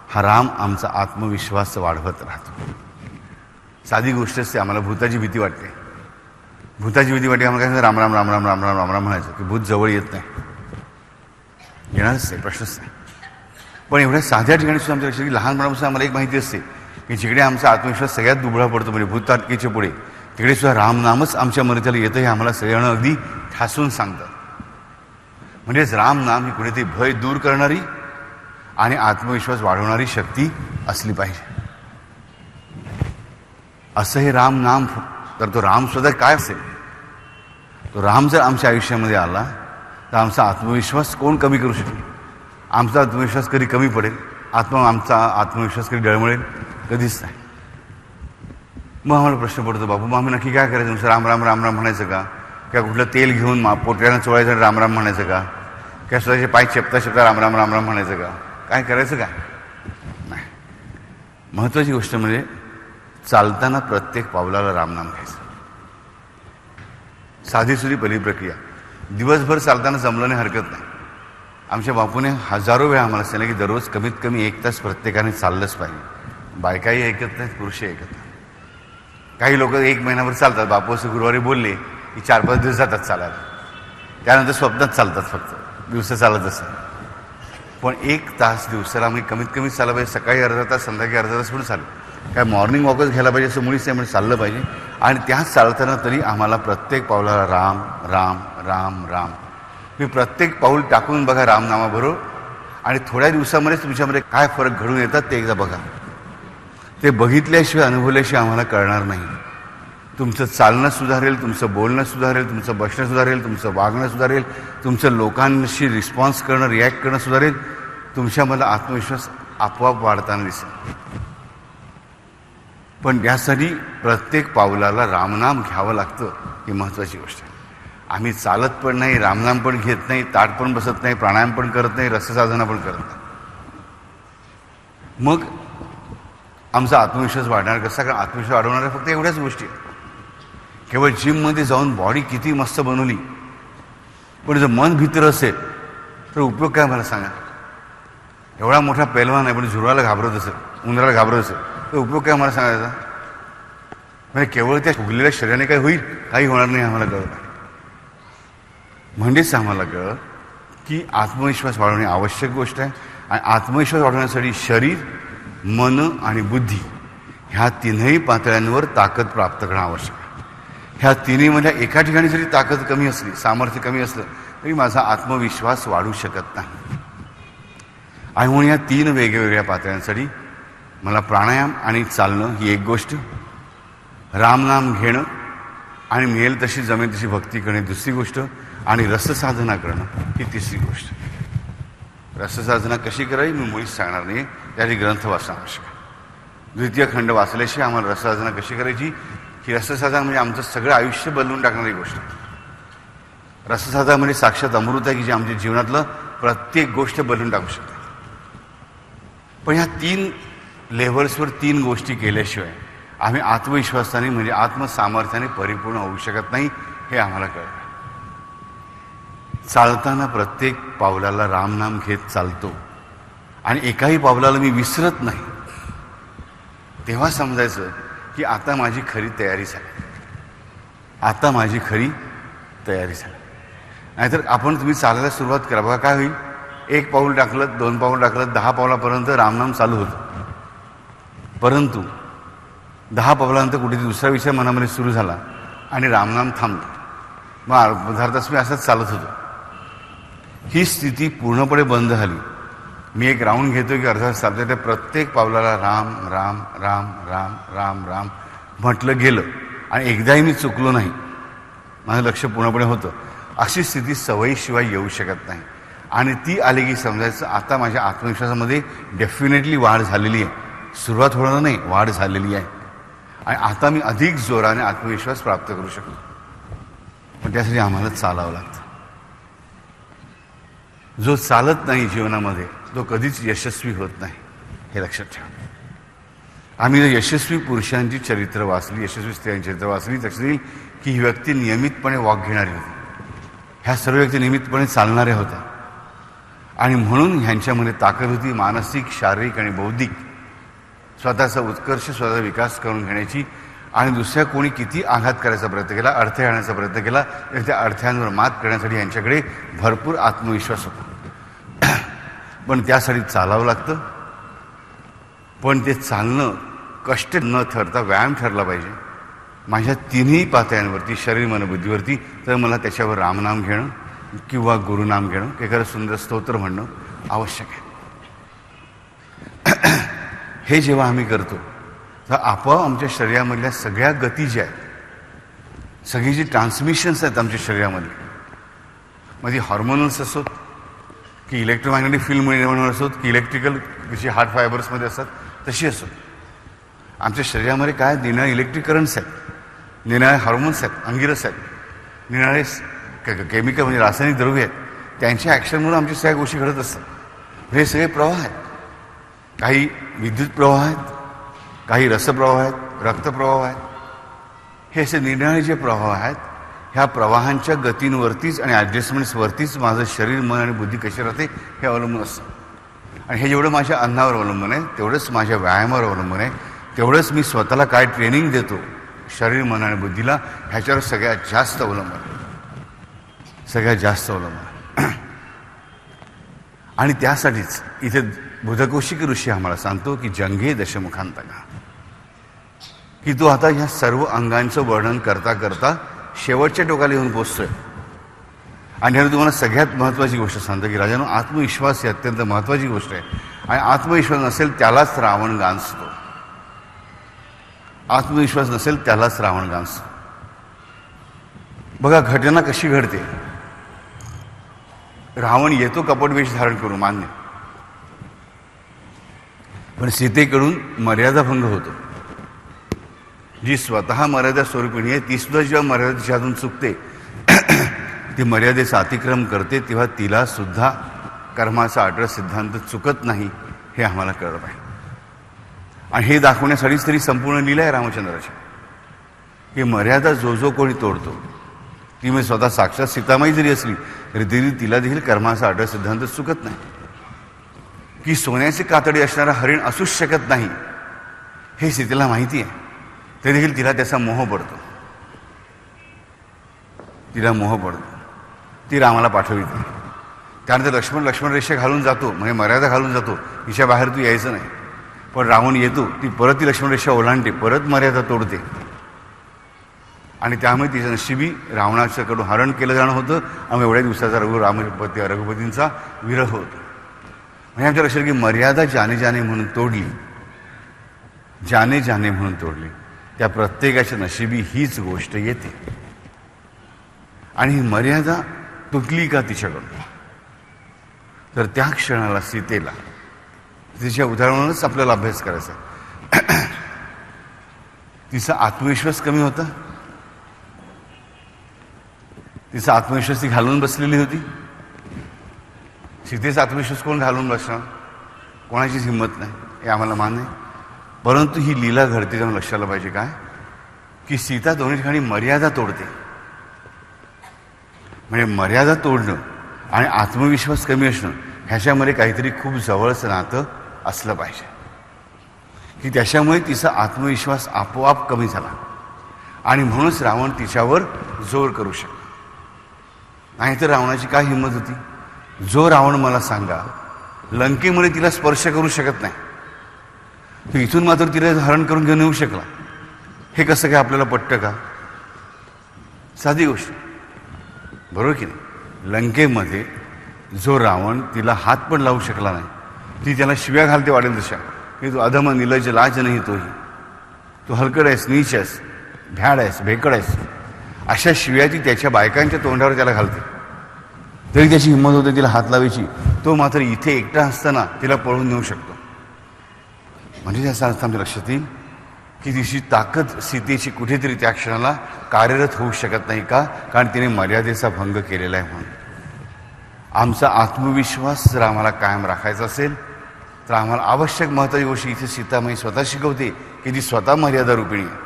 हा राम आमचा आत्मविश्वास वाढवत राहतो. साधी गोष्ट असते, आम्हाला भूताची भीती वाटते. भूताची भीती वाटते आम्हाला काय, राम राम राम राम राम राम राम राम म्हणायचं की भूत जवळ येत नाही, येणारच नाही, प्रश्नच नाही. पण एवढ्या साध्या ठिकाणी सुद्धा आमच्या लक्षात, की लहानपणापासून आम्हाला एक माहिती असते की जिकडे आमचा आत्मविश्वास सगळ्यात दुबळा पडतो, म्हणजे भूताटकीच्या पुढे, तिकडे सुद्धा रामनामच आमच्या मर्यादेला येतं, हे आम्हाला सगळ्यांना अगदी ठासून सांगतात. म्हणजेच रामनाम ही कुठेतरी भय दूर करणारी आणि आत्मविश्वास वाढवणारी शक्ती असली पाहिजे. असं हे रामनाम. तर तो राम सुद्धा काय असेल, तो राम जर आमच्या आयुष्यामध्ये आला तर आमचा आत्मविश्वास कोण कमी करू शकेल? आमचा आत्मविश्वास कधी कमी पडेल? आमचा आत्मविश्वास कधी डळमळेल? कधीच नाही. मग आम्हाला प्रश्न पडतो, बाबू मग आम्ही नक्की काय करायचं? नुसतं राम राम राम राम म्हणायचं का? किंवा कुठलं तेल घेऊन पोटऱ्यानं चोळायचं आणि राम राम म्हणायचं का? किंवा स्वतःचे पाय चेपता चेपता राम राम राम राम म्हणायचं का? काय करायचं का? नाही. महत्त्वाची गोष्ट म्हणजे चालताना प्रत्येक पावलाला रामनाम घ्यायचं. साधी सुधी पहिली प्रक्रिया. दिवसभर चालताना जमलं नाही, हरकत नाही. आमच्या बापूने हजारो वेळा आम्हाला सांगितलं की दररोज कमीत कमी 1 तास प्रत्येकाने चाललंच पाहिजे. बायकाही ऐकत नाहीत, पुरुषही ऐकत नाहीत. काही लोक 1 महिनाभर चालतात. बापू असं गुरुवारी बोलले की 4-5 दिवस जातात चालायला, त्यानंतर स्वप्नात चालतात, फक्त दिवस चालत असतात. पण 1 तास दिवसाला आम्ही कमीत कमी चाललं पाहिजे. सकाळी अर्धा तास, संध्याकाळी अर्धा तास पण चालू. काय मॉर्निंग वॉकच घ्यायला पाहिजे असं मुळीच नाही, म्हणजे चाललं पाहिजे. आणि त्याच चालताना तरी आम्हाला प्रत्येक पावलाला राम राम राम राम. मी प्रत्येक पाऊल टाकून बघा रामनामाबरोबर, आणि थोड्या दिवसामध्येच तुमच्यामध्ये काय फरक घडून येतात ते एकदा बघा. ते बघितल्याशिवाय, अनुभवल्याशिवाय आम्हाला कळणार नाही. तुमचं चालणं सुधारेल, तुमचं बोलणं सुधारेल, तुमचं बसणं सुधारेल, तुमचं वागणं सुधारेल, तुमचं लोकांशी रिस्पॉन्स करणं, रिॲक्ट करणं सुधारेल. तुमच्यामधला आत्मविश्वास आपोआप वाढताना दिसेल. पण त्यासाठी प्रत्येक पावलाला रामनाम घ्यावं लागतं, ही महत्त्वाची गोष्ट आहे. आम्ही चालत पण नाही, रामनाम पण घेत नाही, ताट पण बसत नाही, प्राणायाम पण करत नाही, रससाधना पण करत नाही. मग आमचा आत्मविश्वास वाढणार कसा? कारण आत्मविश्वास वाढवणाऱ्या फक्त एवढ्याच गोष्टी आहेत. केवळ जिममध्ये जाऊन बॉडी किती मस्त बनवली, पण जर मन भीतर असेल तर उपयोग काय मला सांगा? एवढा मोठा पैलवान आहे पण झुरवाला घाबरत असेल, उंदराला घाबरत असेल, तर उपयोग काय मला सांगायचा? म्हणजे केवळ त्या फुगलेल्या शरीराने काय होईल? काही होणार नाही. आम्हाला कळत. म्हणजेच आम्हाला कळत की आत्मविश्वास वाढवणे आवश्यक गोष्ट आहे. आणि आत्मविश्वास वाढवण्यासाठी शरीर, मन आणि बुद्धी ह्या तीनही पातळ्यांवर ताकद प्राप्त करणं आवश्यक आहे. ह्या तिन्हीमध्ये एका ठिकाणी जरी ताकद कमी असली, सामर्थ्य कमी असलं, तरी माझा आत्मविश्वास वाढू शकत नाही. आणि म्हणून या 3 वेगवेगळ्या पातळ्यांसाठी मला प्राणायाम आणि चालणं ही एक गोष्ट, रामनाम घेणं आणि मिळेल तशी जमेल तशी भक्ती करणे दुसरी गोष्ट, आणि रससाधना करणं ही तिसरी गोष्ट. रससाधना कशी करावी मी मुळीच सांगणार नाही, त्यासाठी ग्रंथ वाचणं आवश्यक आहे. 2य खंड वाचल्याशिवाय आम्हाला रससाधना कशी करायची, ही रससाधना म्हणजे आमचं सगळं आयुष्य बदलून टाकणारी गोष्ट आहे. रससाधना म्हणजे साक्षात अमृत आहे की जे आमच्या जीवनातलं प्रत्येक गोष्ट बदलून टाकू शकते. पण ह्या 3 लेव्हल्सवर 3 गोष्टी केल्याशिवाय आम्ही आत्मविश्वासाने म्हणजे आत्मसामर्थ्याने परिपूर्ण होऊ शकत नाही, हे आम्हाला कळलं. चालताना प्रत्येक पावलाला रामनाम घेत चालतो आणि एकाही पावलाला मी विसरत नाही, तेव्हा समजायचं की आता माझी खरी तयारी झाली, आता माझी खरी तयारी झाली. नाहीतर तुम्ही चालायला सुरुवात करा, बघा काय होईल. 1 पाऊल टाकलं, 2 पाऊल टाकलं, 10 पावलापर्यंत रामनाम चालू होतं. परंतु 10 पावलानंतर कुठेतरी दुसरा विषय मनामध्ये सुरू झाला आणि रामनाम थांबलं. मग अर्धा तास मी असंच चालत होतो. ही स्थिती पूर्णपणे बंद झाली. मी एक राऊंड घेतो की अर्धा तास चालतो, त्या प्रत्येक पावलाला राम राम राम राम राम राम म्हटलं गेलं आणि एकदाही मी चुकलो नाही, माझं लक्ष पूर्णपणे होतं. अशी स्थिती सवयीशिवाय येऊ शकत नाही. आणि ती आली की समजायचं आता माझ्या आत्मविश्वासामध्ये डेफिनेटली वाढ झालेली आहे. सुरुवात होणार नाही, वाढ झालेली आहे. आणि आता मी अधिक जोराने आत्मविश्वास प्राप्त करू शकतो. पण त्यासाठी आम्हाला चालावं लागतं. जो चालत नाही जीवनामध्ये तो कधीच यशस्वी होत नाही, हे लक्षात ठेवा. आम्ही जर यशस्वी पुरुषांची चरित्र वाचली, यशस्वी स्त्रियांची चरित्र वाचली, तशी की ही व्यक्ती नियमितपणे वॉक घेणारी होती. ह्या सर्व व्यक्ती नियमितपणे चालणाऱ्या होत्या. आणि म्हणून ह्यांच्यामध्ये ताकद होती मानसिक, शारीरिक आणि बौद्धिक स्वतःचा उत्कर्ष, स्वतःचा विकास करून घेण्याची. आणि दुसऱ्या कोणी किती आघात करायचा प्रयत्न केला, अडथळे आणण्याचा प्रयत्न केला, तर त्या अडथळ्यांवर मात करण्यासाठी यांच्याकडे भरपूर आत्मविश्वास होता. पण त्यासाठी चालावं लागतं. पण ते चालणं कष्ट न ठरता व्यायाम ठरला पाहिजे. माझ्या तिन्ही पातळ्यांवरती, शरीर, मन, बुद्धीवरती, तर मला त्याच्यावर रामनाम घेणं किंवा गुरुनाम घेणं, एखादं सुंदर स्तोत्र म्हणणं आवश्यक आहे. हे जेव्हा आम्ही करतो तर आपोआप आमच्या शरीरामधल्या सगळ्या गती ज्या आहेत, सगळी जी ट्रान्समिशन्स आहेत आमच्या शरीरामध्ये, मध्ये हॉर्मोनल्स असोत की इलेक्ट्रोमॅग्नेटिक फील्ड निर्माण असोत की इलेक्ट्रिकल जशी हार्ट फायबर्समध्ये असतात तशी असोत, आमच्या शरीरामध्ये काय निराळे इलेक्ट्रिक करंट्स आहेत, निराळे हार्मोन्स आहेत, अंगिरस आहेत, निराळे केमिकल म्हणजे रासायनिक द्रव्य आहेत, त्यांच्या ॲक्शनमुळे आमच्या सगळ्या गोष्टी घडत असतात. हे सगळे प्रवाह आहेत. काही विद्युत प्रवाह आहेत, काही रसप्रवाह आहेत, रक्तप्रवाह आहेत. हे असे निराळे जे प्रवाह आहेत, ह्या प्रवाहांच्या गतींवरतीच आणि ॲडजस्टमेंट्सवरतीच माझं शरीर, मन आणि बुद्धी कशी राहते हे अवलंबून असतं. आणि हे जेवढं माझ्या अन्नावर अवलंबून आहे, तेवढंच माझ्या व्यायामावर अवलंबून आहे, तेवढंच मी स्वतःला काय ट्रेनिंग देतो शरीर, मन आणि बुद्धीला, ह्याच्यावर सगळ्यात जास्त अवलंबून, सगळ्यात जास्त अवलंबून. आणि त्यासाठीच इथे बुधकोशिक ऋषी आम्हाला सांगतो की जंघे दशमुखांतका, की तो आता ह्या सर्व अंगांचं वर्णन करता करता शेवटच्या टोकाला येऊन पोचतोय. आणि ह्याने तुम्हाला सगळ्यात महत्त्वाची गोष्ट सांगतो की राजानो, आत्मविश्वास ही अत्यंत महत्त्वाची गोष्ट आहे. आणि आत्मविश्वास नसेल त्यालाच रावण गांजतो. आत्मविश्वास नसेल त्यालाच रावण गांजतो. बघा घटना कशी घडते. रावण येतो कपटवेश धारण करून, मान्य, पण सीतेकडून मर्यादाभंग होतो. जी स्वतः मर्यादा स्वरूपिणी आहे ती सुद्धा जेव्हा मर्यादा तिच्या हातून चुकते, ती मर्यादेचा अतिक्रम करते, तेव्हा तिला सुद्धा कर्माचा अटळ सिद्धांत चुकत नाही हे आम्हाला कळलं पाहिजे. आणि हे दाखवण्यासाठीच तरी संपूर्ण लीला आहे रामचंद्राची, की मर्यादा जो जो कोणी तोडतो, ती म्हणजे स्वतः साक्षात सीतामाई जरी असली तरी तिला देखील कर्माचा अटळ सिद्धांत चुकत नाही. की सोन्याची कातडी असणारा हरिण असूच शकत नाही हे सीतेला माहिती आहे, ते देखील तिला त्याचा मोह पडतो, तिला मोह पडतो. ती रामाला पाठविते. त्यानंतर लक्ष्मण रेषा घालून जातो, म्हणजे मर्यादा घालून जातो, तिच्या बाहेर तू यायचं नाही. पण रावण येतो, ती परत ती लक्ष्मण रेषा ओलांडते, परत मर्यादा तोडते. आणि त्यामुळे तिच्या नशिबी रावणाच्याकडून हरण केलं जाणं होतं आणि एवढ्या दिवसाचा रघुपतींचा विरह होतो. म्हणजे आमच्या लक्षात की मर्यादा जाने जाने म्हणून तोडली, जाने जाने म्हणून तोडली, त्या प्रत्येकाच्या नशिबी हीच गोष्ट येते. आणि ही मर्यादा तुटली का तिच्याकडून, तर त्या क्षणाला सीतेला तिच्या उदाहरणावरूनच आपल्याला अभ्यास करायचा आहे. तिचा आत्मविश्वास कमी होता, तिचा आत्मविश्वास ती घालून बसलेली होती. सीतेचा आत्मविश्वास कोण घालून बसणार, कोणाचीच हिंमत नाही, हे आम्हाला मान्य आहे. परंतु ही लीला घडते तेव्हा लक्षाला पाहिजे काय, की सीता दोन्ही ठिकाणी मर्यादा तोडते. म्हणजे मर्यादा तोडणं आणि आत्मविश्वास कमी असणं ह्याच्यामध्ये काहीतरी खूप जवळचं नातं असलं पाहिजे, की त्याच्यामुळे तिचा आत्मविश्वास आपोआप कमी झाला आणि म्हणूनच रावण तिच्यावर जोर करू शकला. नाहीतर रावणाची काय हिंमत होती. जो रावण मला सांगा लंकेमध्ये तिला स्पर्श करू शकत नाही, तो इथून मात्र तिला हरण करून घेऊन येऊ शकला. हे कसं काय आपल्याला पटतं का. साधी गोष्ट, बरोबर की नाही. लंकेमध्ये जो रावण तिला हात पण लावू शकला नाही, ती त्याला शिव्या घालते वाढेल तशा, की तू अधम निलज लाज नाही, तोही तू हलकड आहेस, नीच आहेस, भ्याड आहेस, भेकड आहेस, अशा शिव्या ती त्याच्या बायकांच्या तोंडावर त्याला घालते. तरी त्याची हिंमत होते तिला हात लावायची. तो मात्र इथे एकटा असताना तिला पळून नेऊ शकतो. म्हणजे त्याचा अर्थ आमच्या लक्षात येईल की तिची ताकद सीतेची कुठेतरी त्या क्षणाला कार्यरत होऊ शकत नाही का, कारण तिने मर्यादेचा भंग केलेला आहे म्हणून. आमचा आत्मविश्वास जर आम्हाला कायम राखायचा असेल तर आम्हाला आवश्यक महत्त्वाची गोष्ट इथे सीतामाई स्वतः शिकवते की ती स्वतः मर्यादा रूपिणी आहे,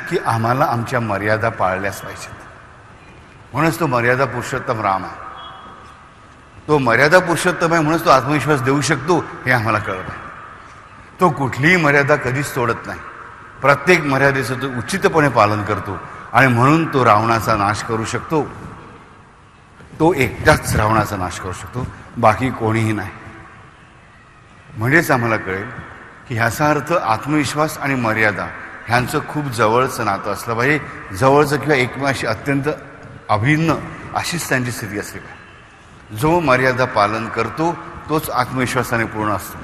की आम्हाला आमच्या मर्यादा पाळल्याच पाहिजेत. म्हणूनच तो मर्यादा पुरुषोत्तम राम आहे. तो मर्यादा पुरुषोत्तम आहे म्हणूनच तो आत्मविश्वास देऊ शकतो हे आम्हाला कळलं आहे. तो कुठलीही मर्यादा कधीच तोडत नाही. प्रत्येक मर्यादेचं तो उचितपणे पालन करतो आणि म्हणून तो रावणाचा नाश करू शकतो. तो एकटाच रावणाचा नाश करू शकतो, बाकी कोणीही नाही. म्हणजेच आम्हाला कळेल की ह्याचा अर्थ आत्मविश्वास आणि मर्यादा ह्यांचं खूप जवळचं नातं असलं पाहिजे. जवळचं किंवा एकमेकाशी अत्यंत अभिन्न अशीच त्यांची स्थिती असली पाहिजे. जो मर्यादा पालन करतो तोच आत्मविश्वासाने पूर्ण असतो.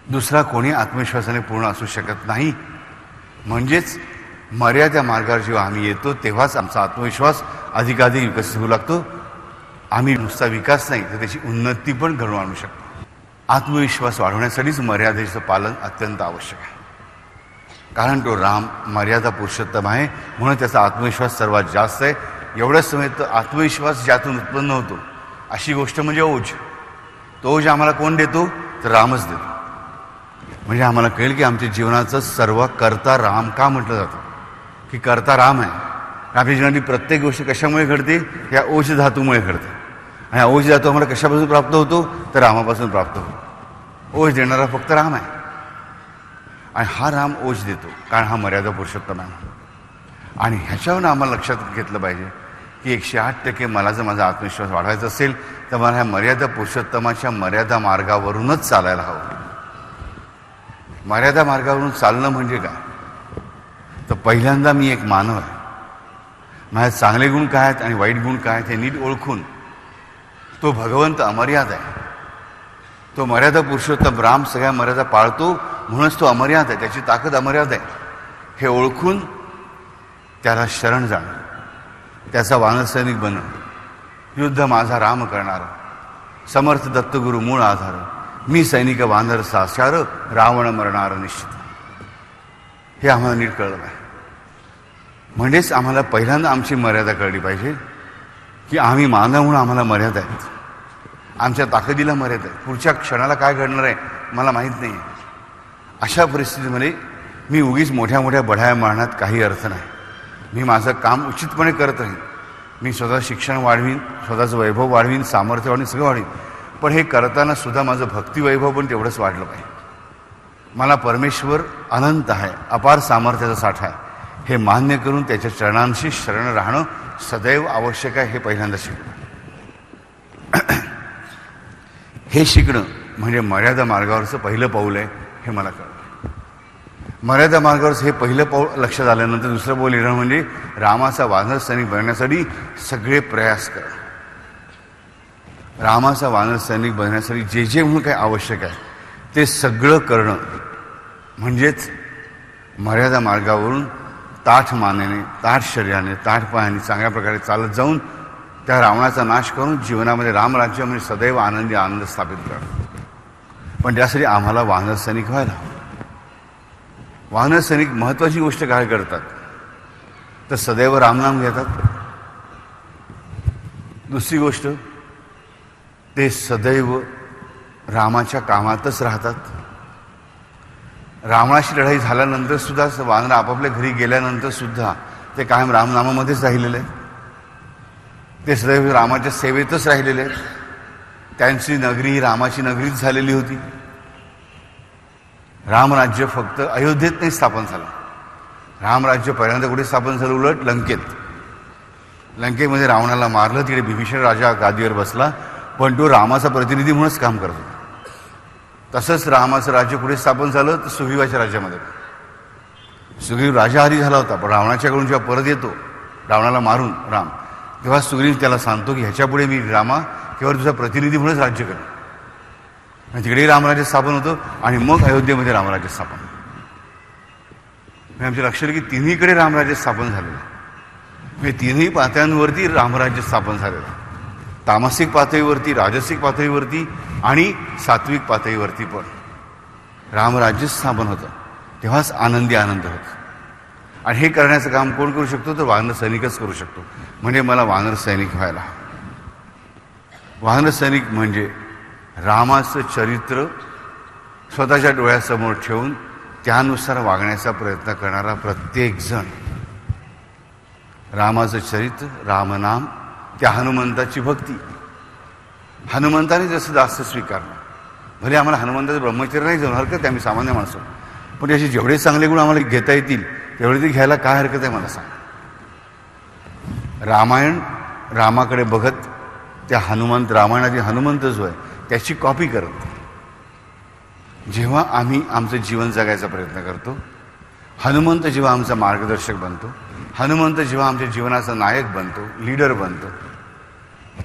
दुसरा कोणी आत्मविश्वासाने पूर्ण असू शकत नाही. म्हणजेच मर्यादा मार्गावर जेव्हा आम्ही येतो तेव्हाच आमचा आत्मविश्वास अधिकाधिक विकसित होऊ लागतो. आम्ही नुसता विकास नाही तर त्याची उन्नती पण घडवून आणू शकतो. आत्मविश्वास वाढवण्यासाठीच मर्यादेचं पालन अत्यंत आवश्यक आहे. कारण तो राम मर्यादा पुरुषोत्तम आहे म्हणून त्याचा आत्मविश्वास सर्वात जास्त आहे. एवढंच समज तर आत्मविश्वास ज्यातून उत्पन्न होतो अशी गोष्ट म्हणजे ओज. तो ओज आम्हाला कोण देतो तर रामच देतो. म्हणजे आम्हाला कळेल की आमच्या जीवनाचं सर्व कर्ता राम का म्हटलं जातं, की कर्ता राम आहे. आपल्या जीवनातली प्रत्येक गोष्ट कशामुळे घडते, या ओज धातूमुळे घडते. आणि ओज धातू आम्हाला कशापासून प्राप्त होतो तर रामापासून प्राप्त होतो. ओज देणारा फक्त राम आहे आणि हा राम ओज देतो कारण हा मर्यादा पुरुषोत्तम आहे. आणि ह्याच्यावरून आम्हाला लक्षात घेतलं पाहिजे की 108% मला जर माझा आत्मविश्वास वाढवायचा असेल तर मला ह्या मर्यादा पुरुषोत्तमाच्या मर्यादा मार्गावरूनच चालायला हवं. मर्यादा मार्गावरून चालणं म्हणजे काय तर पहिल्यांदा मी एक मानव आहे. माझे चांगले गुण काय आहेत आणि वाईट गुण काय आहेत हे नीट ओळखून तो भगवंत अमर्याद आहे. तो मर्यादा पुरुषोत्तम राम सगळ्या मर्यादा पाळतो म्हणूनच तो अमर्याद आहे. त्याची ताकद अमर्याद आहे हे ओळखून त्याला शरण जाणं, त्याचा वानरसैनिक बनणं. युद्ध माझा राम करणारा, समर्थ दत्तगुरु मूळ आधार, मी सैनिक वानर साचार, रावण मरणार निश्चित. हे आम्हाला नीट कळलं पाहिजे. म्हणजेच आम्हाला पहिल्यांदा आमची मर्यादा कळली पाहिजे की आम्ही मानव म्हणून आम्हाला मर्यादा आहेत. आमच्या ताकदीला मर्यादा आहे. पुढच्या क्षणाला काय घडणार आहे मला माहीत नाही आहे. अशा परिस्थितीमध्ये मी उगीच मोठ्या मोठ्या बढाया मारण्यात काही अर्थ नाही. मी माझं काम उचितपणे करत राहीन. मी स्वतः शिक्षण वाढवीन, स्वतःचं वैभव वाढवीन, सामर्थ्य वाढवीन, सगळं वाढवीन. पण हे करताना सुद्धा माझं भक्तिवैभव पण तेवढंच वाढलं पाहिजे. मला परमेश्वर अनंत आहे, अपार सामर्थ्याचा साठा आहे हे मान्य करून त्याच्या चरणांशी शरण राहणं सदैव आवश्यक आहे. हे पहिल्यांदा शिकणं. हे शिकणं म्हणजे मर्यादा मार्गावरचं पहिलं पाऊल आहे हे मला कळलं. मर्यादा मार्गावरचं हे पहिलं पाऊल लक्षात आल्यानंतर दुसरं पाऊल येणं म्हणजे रामाचा वानर सैनिक बनण्यासाठी सगळे प्रयास करा. रामाचा वानर सैनिक बनण्यासाठी जे जे म्हणून काय आवश्यक आहे ते सगळं करणं म्हणजेच मर्यादा मार्गावरून ताठ मानेने, ताठ शरीराने, ताठ पायाने चांगल्या प्रकारे चालत जाऊन त्या रावणाचा नाश करून जीवनामध्ये रामराज्य म्हणजे सदैव आनंदी आनंद स्थापित करणं. पण त्यासाठी आम्हाला वानर सैनिक व्हायला. वानर सैनिक महत्त्वाची गोष्ट काय करतात तर सदैव रामनाम घेतात. दुसरी गोष्ट ते सदैव रामाच्या कामातच राहतात. रावणाशी लढाई झाल्यानंतर सुद्धा वानर आपापल्या घरी गेल्यानंतर सुद्धा ते कायम रामनामामध्येच राहिलेले आहेत. ते सदैव रामाच्या सेवेतच राहिलेले आहेत. त्यांची नगरी ही रामाची नगरीच झालेली होती. रामराज्य फक्त अयोध्येत नाही स्थापन झालं. रामराज्य पहिल्यांदा कुठे स्थापन झालं उलट लंकेत. लंकेमध्ये रावणाला मारलं, तिकडे बिभीषण राजा गादीवर बसला, पण तो रामाचा प्रतिनिधी म्हणूनच काम करतो. तसंच रामाचं राज्य कुठे स्थापन झालं तर सुग्रीवाच्या राज्यामध्ये. सुग्रीव राजा आधी झाला होता, पण रावणाच्याकडून जेव्हा परत येतो रावणाला मारून राम, तेव्हा सुग्रीव त्याला सांगतो की ह्याच्यापुढे मी रामा केवळ तुझा प्रतिनिधी म्हणूनच राज्य करेन. आणि तिकडेही रामराज्य स्थापन होतं आणि मग अयोध्येमध्ये रामराज्य स्थापन. आमच्या लक्षात की तिन्हीकडे रामराज्य स्थापन झालेलं. म्हणजे तिन्ही पातळ्यांवरती रामराज्य स्थापन झालेलं. तामसिक पातळीवरती, राजसिक पातळीवरती आणि सात्विक पातळीवरती पण रामराज्य स्थापन होतं. तेव्हाच आनंदी आनंद होतो. आणि हे करण्याचं काम कोण करू शकतो तर वानर सैनिकच करू शकतो. म्हणजे मला वानर सैनिक व्हायला. वानर सैनिक म्हणजे रामाचं चरित्र स्वतःच्या डोळ्यासमोर ठेवून त्यानुसार वागण्याचा प्रयत्न करणारा प्रत्येक जण. रामाचं चरित्र, रामनाम, त्या हनुमंताची भक्ती हनुमंताने जसं जास्त स्वीकारलं. भले आम्हाला हनुमंताचं ब्रह्मचर्य नाही जाऊन हरकत आहे, आम्ही सामान्य माणसं, पण त्याचे जेवढे चांगले गुण आम्हाला घेता येतील तेवढे ते घ्यायला काय हरकत आहे मला सांग. रामायण रामाकडे बघत त्या रामायणातील हनुमंत जो आहे त्याची कॉपी करत जेव्हा आम्ही आमचं जीवन जगायचा प्रयत्न करतो, हनुमंत जेव्हा आमचा मार्गदर्शक बनतो, हनुमंत जेव्हा आमच्या जीवनाचा नायक बनतो, लीडर बनतो,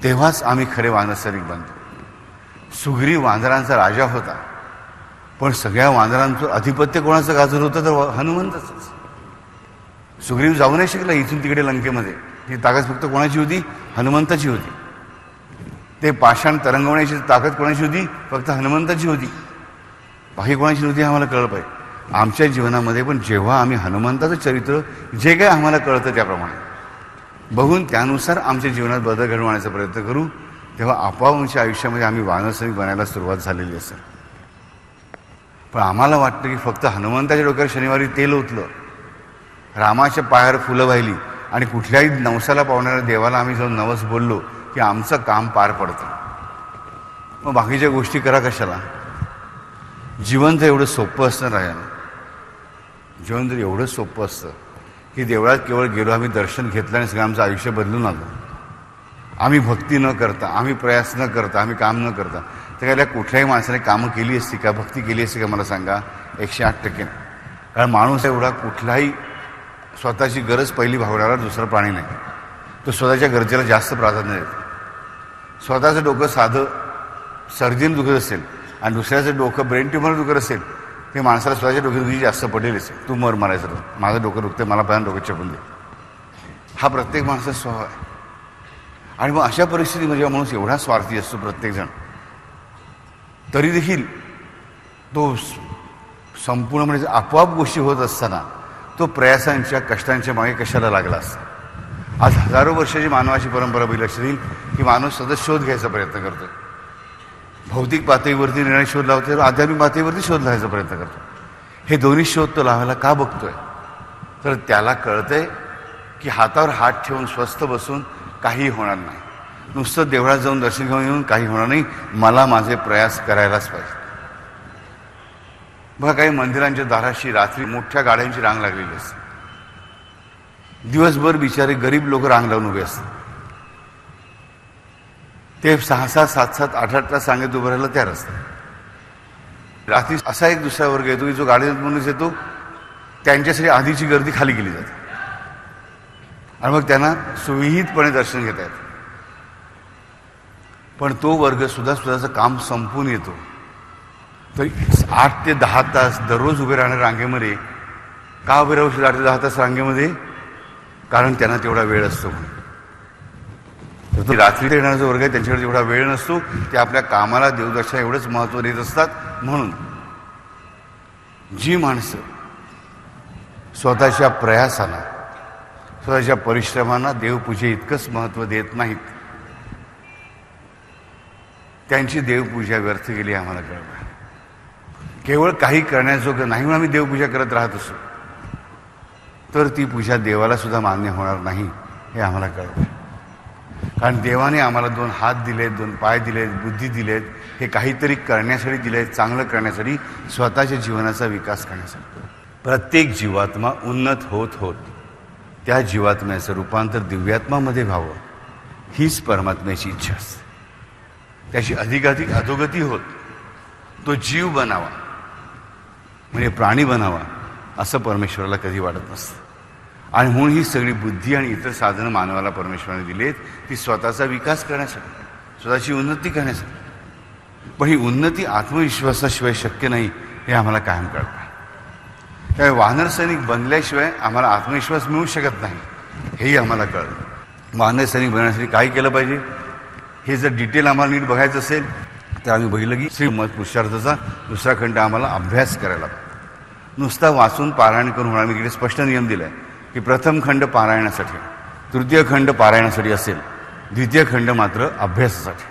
तेव्हाच आम्ही खरे वानर सैनिक बनतो. सुग्रीव वानरांचा राजा होता, पण सगळ्या वानरांचं अधिपत्य कोणाचं गाजर होतं तर हनुमंतच. सुग्रीव जाऊ नाही शकला इथून तिकडे लंकेमध्ये. ती ताकद फक्त कोणाची होती? हनुमंताची होती. ते पाषाण तरंगवण्याची ताकद कोणाची होती? फक्त हनुमंताची होती. बाकी कोणाची नव्हती आम्हाला कळलं पाहिजे. आमच्या जीवनामध्ये पण जेव्हा आम्ही हनुमंताचं चरित्र जे काय आम्हाला कळतं त्याप्रमाणे बघून त्यानुसार आमच्या जीवनात बदल घडवण्याचा प्रयत्न करू, तेव्हा आपोआप आमच्या आयुष्यामध्ये आम्ही वानरसैनिक बनायला सुरुवात झालेली असेल. पण आम्हाला वाटतं की फक्त हनुमंताच्या डोक्यावर शनिवारी तेल ओतलं, रामाच्या पायावर फुलं वाहिली आणि कुठल्याही नवसाला पावणाऱ्या देवाला आम्ही जाऊन नवस बोललो की आमचं काम पार पडतं. मग बाकीच्या गोष्टी करा कशाला? जीवन तर एवढं सोपं असतं राहिलं. जीवन जर एवढं सोपं असतं की देवळात केवळ गेलो, आम्ही दर्शन घेतलं आणि सगळं आमचं आयुष्य बदलून आलं, आम्ही भक्ती न करता, आम्ही प्रयास न करता, आम्ही काम न करता, तर काय कुठल्याही माणसाने कामं केली असती का? भक्ती केली असती का? मला सांगा. 108% नाही. कारण माणूस एवढा कुठलाही स्वतःची गरज पहिली भागवणारा दुसरा प्राणी नाही. तो स्वतःच्या गरजेला जास्त प्राधान्य देतो. स्वतःचं डोकं साधं सर्दीनं दुखत असेल आणि दुसऱ्याचं डोकं ब्रेन ट्यूमर दुखत असेल, ते माणसाला स्वतःच्या डोक्यात जास्त पटेल असेल. तू मर मारायचं, माझं डोकं दुखते, मला पहिल्यांदा डोकं चपून दे. हा प्रत्येक माणसाचा स्वभाव आहे. आणि मग अशा परिस्थितीमध्ये जेव्हा माणूस एवढा स्वार्थी असतो प्रत्येकजण, तरी देखील तो संपूर्ण म्हणजे आपोआप गोष्टी होत असताना तो प्रयासांच्या कष्टांच्या मागे कशाला लागला असता. आज हजारो वर्षाची मानवाची परंपरा बघितली लक्ष देईल की माणूस सतत शोध घ्यायचा प्रयत्न करतो. भौतिक पातळीवरती निर्णय शोध लावतो, आध्यात्मिक पातळीवरती शोध लावायचा प्रयत्न करतो. हे दोन्ही शोध तो लावायला का बघतोय? तर त्याला कळतंय की हातावर हात ठेवून स्वस्थ बसून काही होणार नाही, नुसतं देवळात जाऊन दर्शन घेऊन येऊन काही होणार नाही, मला माझे प्रयास करायलाच पाहिजे. बघा, काही मंदिरांच्या दाराशी रात्री मोठ्या गाड्यांची रांग लागलेली असते. दिवसभर बिचारे गरीब लोक रांग लावून उभे असतात. ते 6-6, 7-7, 8-8 तास सांगत उभं राहिलं तयार असतात. रात्री असा एक दुसरा वर्ग येतो की जो गाडीत म्हणूनच येतो, त्यांच्यासाठी आधीची गर्दी खाली केली जाते आणि मग त्यांना सुविहितपणे दर्शन घेता येतं. पण तो वर्ग सुद्धा स्वतःचं काम संपून येतो. तर 8 ते 10 तास दररोज उभे राहणाऱ्या रांगेमध्ये का उभे राहू शकतो? 8 ते 10 तास रांगेमध्ये, कारण त्यांना तेवढा वेळ असतो. तर रात्री येणारा जो वर्ग आहे त्यांच्याकडे जेवढा वेळ नसतो, ते आपल्या कामाला देवदर्शना एवढंच महत्त्व देत असतात. म्हणून जी माणसं स्वतःच्या प्रयासाला, स्वतःच्या परिश्रमांना देवपूजे इतकंच महत्त्व देत नाहीत, त्यांची देवपूजा व्यर्थ गेली आम्हाला कळलं. केवळ काही करण्याजोगं नाही म्हणून आम्ही देवपूजा करत राहत असो, तर ती पूजा देवाला सुद्धा मान्य होणार नाही हे आम्हाला कळलं. कारण देवाने आम्हाला 2 हात दिलेत, 2 पाय दिलेत, बुद्धी दिलेत, हे काहीतरी करण्यासाठी दिलेत, चांगलं करण्यासाठी, स्वतःच्या जीवनाचा विकास करण्यासाठी. प्रत्येक जीवात्मा उन्नत होत होत त्या जीवात्म्याचं रूपांतर दिव्यात्मामध्ये व्हावं, हीच परमात्म्याची इच्छा असते. त्याची अधिकाधिक अधोगती होत तो जीव बनावा, म्हणजे प्राणी बनावा, असं परमेश्वराला कधी वाटत नसतं. आणि म्हणून ही सगळी बुद्धी आणि इतर साधनं मानवाला परमेश्वराने दिलेत, ती स्वतःचा विकास करण्यासाठी, स्वतःची उन्नती करण्यासाठी. पण ही उन्नती आत्मविश्वासाशिवाय शक्य नाही हे आम्हाला कायम कळतं. त्यामुळे वानर सैनिक बनल्याशिवाय आम्हाला आत्मविश्वास मिळू शकत नाही हेही आम्हाला कळलं. वानर सैनिक बनण्यासाठी काय केलं पाहिजे हे जर डिटेल आम्हाला नीट बघायचं असेल तर आम्ही बघितलं की श्रीमद पुरुषार्थाचा 2रा खंड आम्हाला अभ्यास करायला. नुसता वाचून पारायण करून होणार. मी इकडे स्पष्ट नियम दिला आहे की प्रथम खंड पारायणासाठी, 3य खंड पारायणासाठी असेल, 2य खंड मात्र अभ्यासासाठी,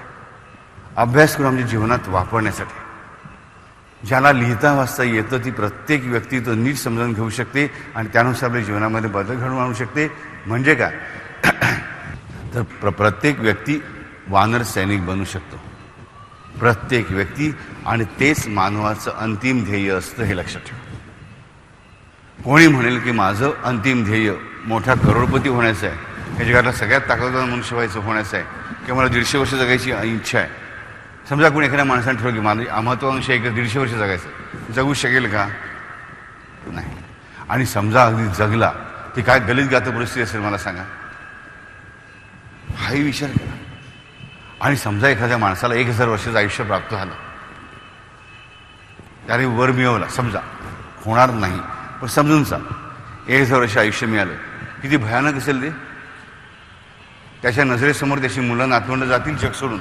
अभ्यास करून आमच्या जीवनात वापरण्यासाठी. ज्याला लिहिता वाचता येतं ती प्रत्येक व्यक्ती तो नीट समजून घेऊ शकते आणि त्यानुसार आपल्या जीवनामध्ये बदल घडवून आणू शकते. म्हणजे काय तर प्रत्येक व्यक्ती वानर सैनिक बनू शकतो. प्रत्येक व्यक्ती, आणि तेच मानवाचं अंतिम ध्येय असतं, हे लक्षात ठेवा. कोणी म्हणेल की माझं अंतिम ध्येय मोठा करोडपती होण्याचं आहे, या जगातला सगळ्यात ताकदवान मनुष्य व्हायचं होण्याचं आहे, किंवा मला 150 वर्ष जगायची इच्छा आहे. समजा कोणी एखाद्या माणसाने ठरवलं की माझी महत्त्वाकांक्षा आहे की 150 वर्ष जगायचं, जगू शकेल का? नाही. आणि समजा अगदी जगला, ती काय गलित गातं परिस्थिती असेल मला सांगा. हाही विचार करा. आणि समजा एखाद्या माणसाला 1000 वर्षाचं आयुष्य प्राप्त झालं, त्याने वर मिळवला, समजा होणार नाही पण समजून सांग, 1000 वर्ष आयुष्य मिळालं, किती भयानक असेल ते. त्याच्या नजरेसमोर त्याची मुलं नातवंड जातील जग सोडून,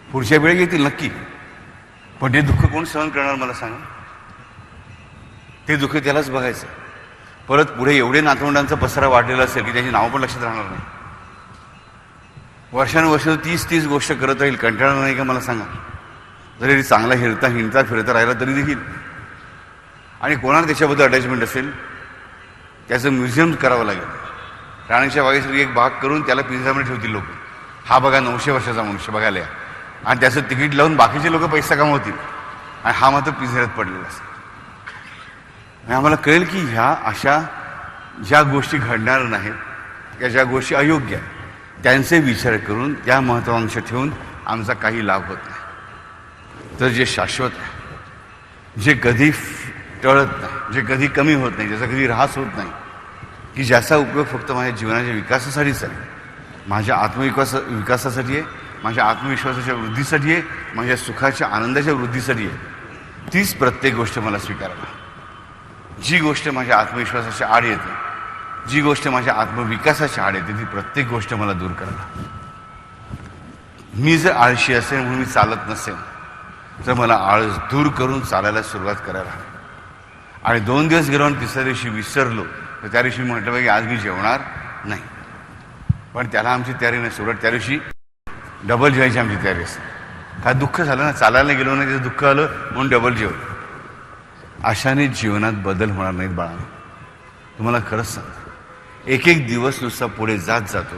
पुढच्या वेळी येतील नक्की, पण ते दुःख कोण सहन करणार मला सांगा? ते दुःख त्यालाच बघायचं. परत पुढे एवढे नातवंडांचा पसरा वाढलेला असेल की त्याची नाव पण लक्षात राहणार नाही. वर्षानुवर्ष 30 गोष्ट करत राहील, कंटाळणार नाही का मला सांगा? जरी चांगला हिंडता फिरता राहिला तरी देखील. आणि कोणाला त्याच्याबद्दल अटॅचमेंट असेल, त्याचं म्युझियम करावं लागेल. राणीच्या बागेसाठी एक बाग करून त्याला पिंजऱ्यामध्ये ठेवतील लोक. हा बघा 900 वर्षाचा मनुष्य बघायला या, आणि त्याचं तिकीट लावून बाकीचे लोक पैसा कमावतील, आणि हा मात्र पिंजऱ्यात पडलेला असेल. आणि आम्हाला कळेल की ह्या अशा ज्या गोष्टी घडणार नाहीत, या ज्या गोष्टी अयोग्य आहेत, त्यांचे विचार करून त्या महत्त्वाकांक्षा ठेवून आमचा काही लाभ होत नाही. तर जे शाश्वत आहे, जे कधी टळत नाही, जे कधी कमी होत नाही, ज्याचा कधी ऱ्हास होत नाही, की ज्याचा उपयोग फक्त माझ्या जीवनाच्या विकासासाठीच आहे, माझ्या विकासासाठी आहे, माझ्या आत्मविश्वासाच्या वृद्धीसाठी आहे, माझ्या सुखाच्या आनंदाच्या वृद्धीसाठी आहे, तीच प्रत्येक गोष्ट मला स्वीकारायला. जी गोष्ट माझ्या आत्मविश्वासाच्या आड येते, जी गोष्ट माझ्या आत्मविकासाच्या आड येते, ती प्रत्येक गोष्ट मला दूर करायला. मी जर आळशी असेल म्हणून मी चालत नसेल, तर मला आळस दूर करून चालायला सुरुवात करायला. आणि 2 दिवस गेलो आणि तिसऱ्या दिवशी विसरलो, तर त्या दिवशी म्हटलं पाहिजे आज मी जेवणार नाही. पण त्याला आमची तयारी नसते, उलट त्या दिवशी डबल जेवायची आमची तयारी असते. काय दुःख झालं ना, चालायला गेलो नाही, त्याचं दुःख आलं म्हणून डबल जेवलं. अशाने जीवनात बदल होणार नाहीत बाळांनो. तुम्हाला खरंच सांगतो, एक दिवस नुसता पुढे जात जातो,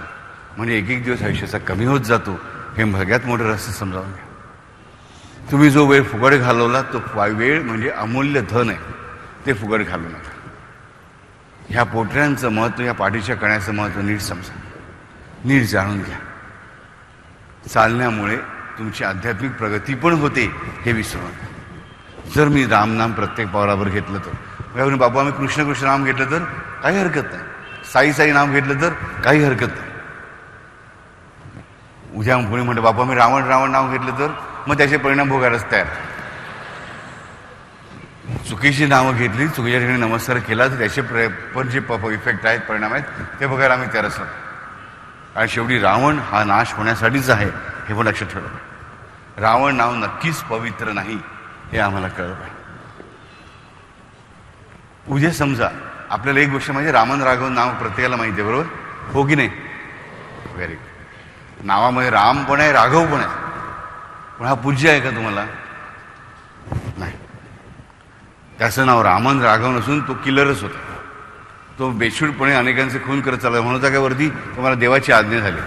म्हणजे एक दिवस आयुष्याचा कमी होत जातो, हे सगळ्यात मोठं रहस्य समजावून घ्या. तुम्ही जो वेळ फुकट घालवला, तो वेळ म्हणजे अमूल्य धन आहे, ते फुकट घालवू नका. ह्या पोटऱ्यांचं महत्त्व, या पाठीच्या कण्याचं महत्त्व नीट समजा, नीट जाणून घ्या. चालण्यामुळे तुमची आध्यात्मिक प्रगती पण होते, हे विसरू नका. जर मी रामनाम प्रत्येक पावलावर घेतलं तर, बाबा आम्ही कृष्ण कृष्ण नाम घेतलं तर काही हरकत नाही, साई नाम घेतलं तर काही हरकत नाही. उद्या कोणी म्हणतं बाबा मी रावण नाव घेतलं तर, मग त्याचे परिणाम भोगायलाच तयार. चुकीची नावं घेतली, चुकीच्या ठिकाणी नमस्कार केला, तर त्याचे पण जे इफेक्ट आहेत, परिणाम आहेत, ते बघायला आम्ही तयार असतो. आणि शेवटी रावण हा नाश होण्यासाठीच आहे, हे पण लक्षात ठेवलं. रावण नाव नक्कीच पवित्र नाही, हे आम्हाला कळलं पाहिजे. उद्या समजा आपल्याला एक गोष्ट म्हणजे रामन राघव नाव प्रत्येकाला माहिती आहे, बरोबर हो की नाही? Very good. नावामध्ये राम पण आहे, राघव पण आहे, पण हा पूज्य आहे का तुम्हाला? नाही. त्याचं नाव रामन राघव नसून तो किलरच होता. तो बेछूटपणे अनेकांचे खून करत चालला, म्हणून काय वरती तुम्हाला देवाची आज्ञा झाली.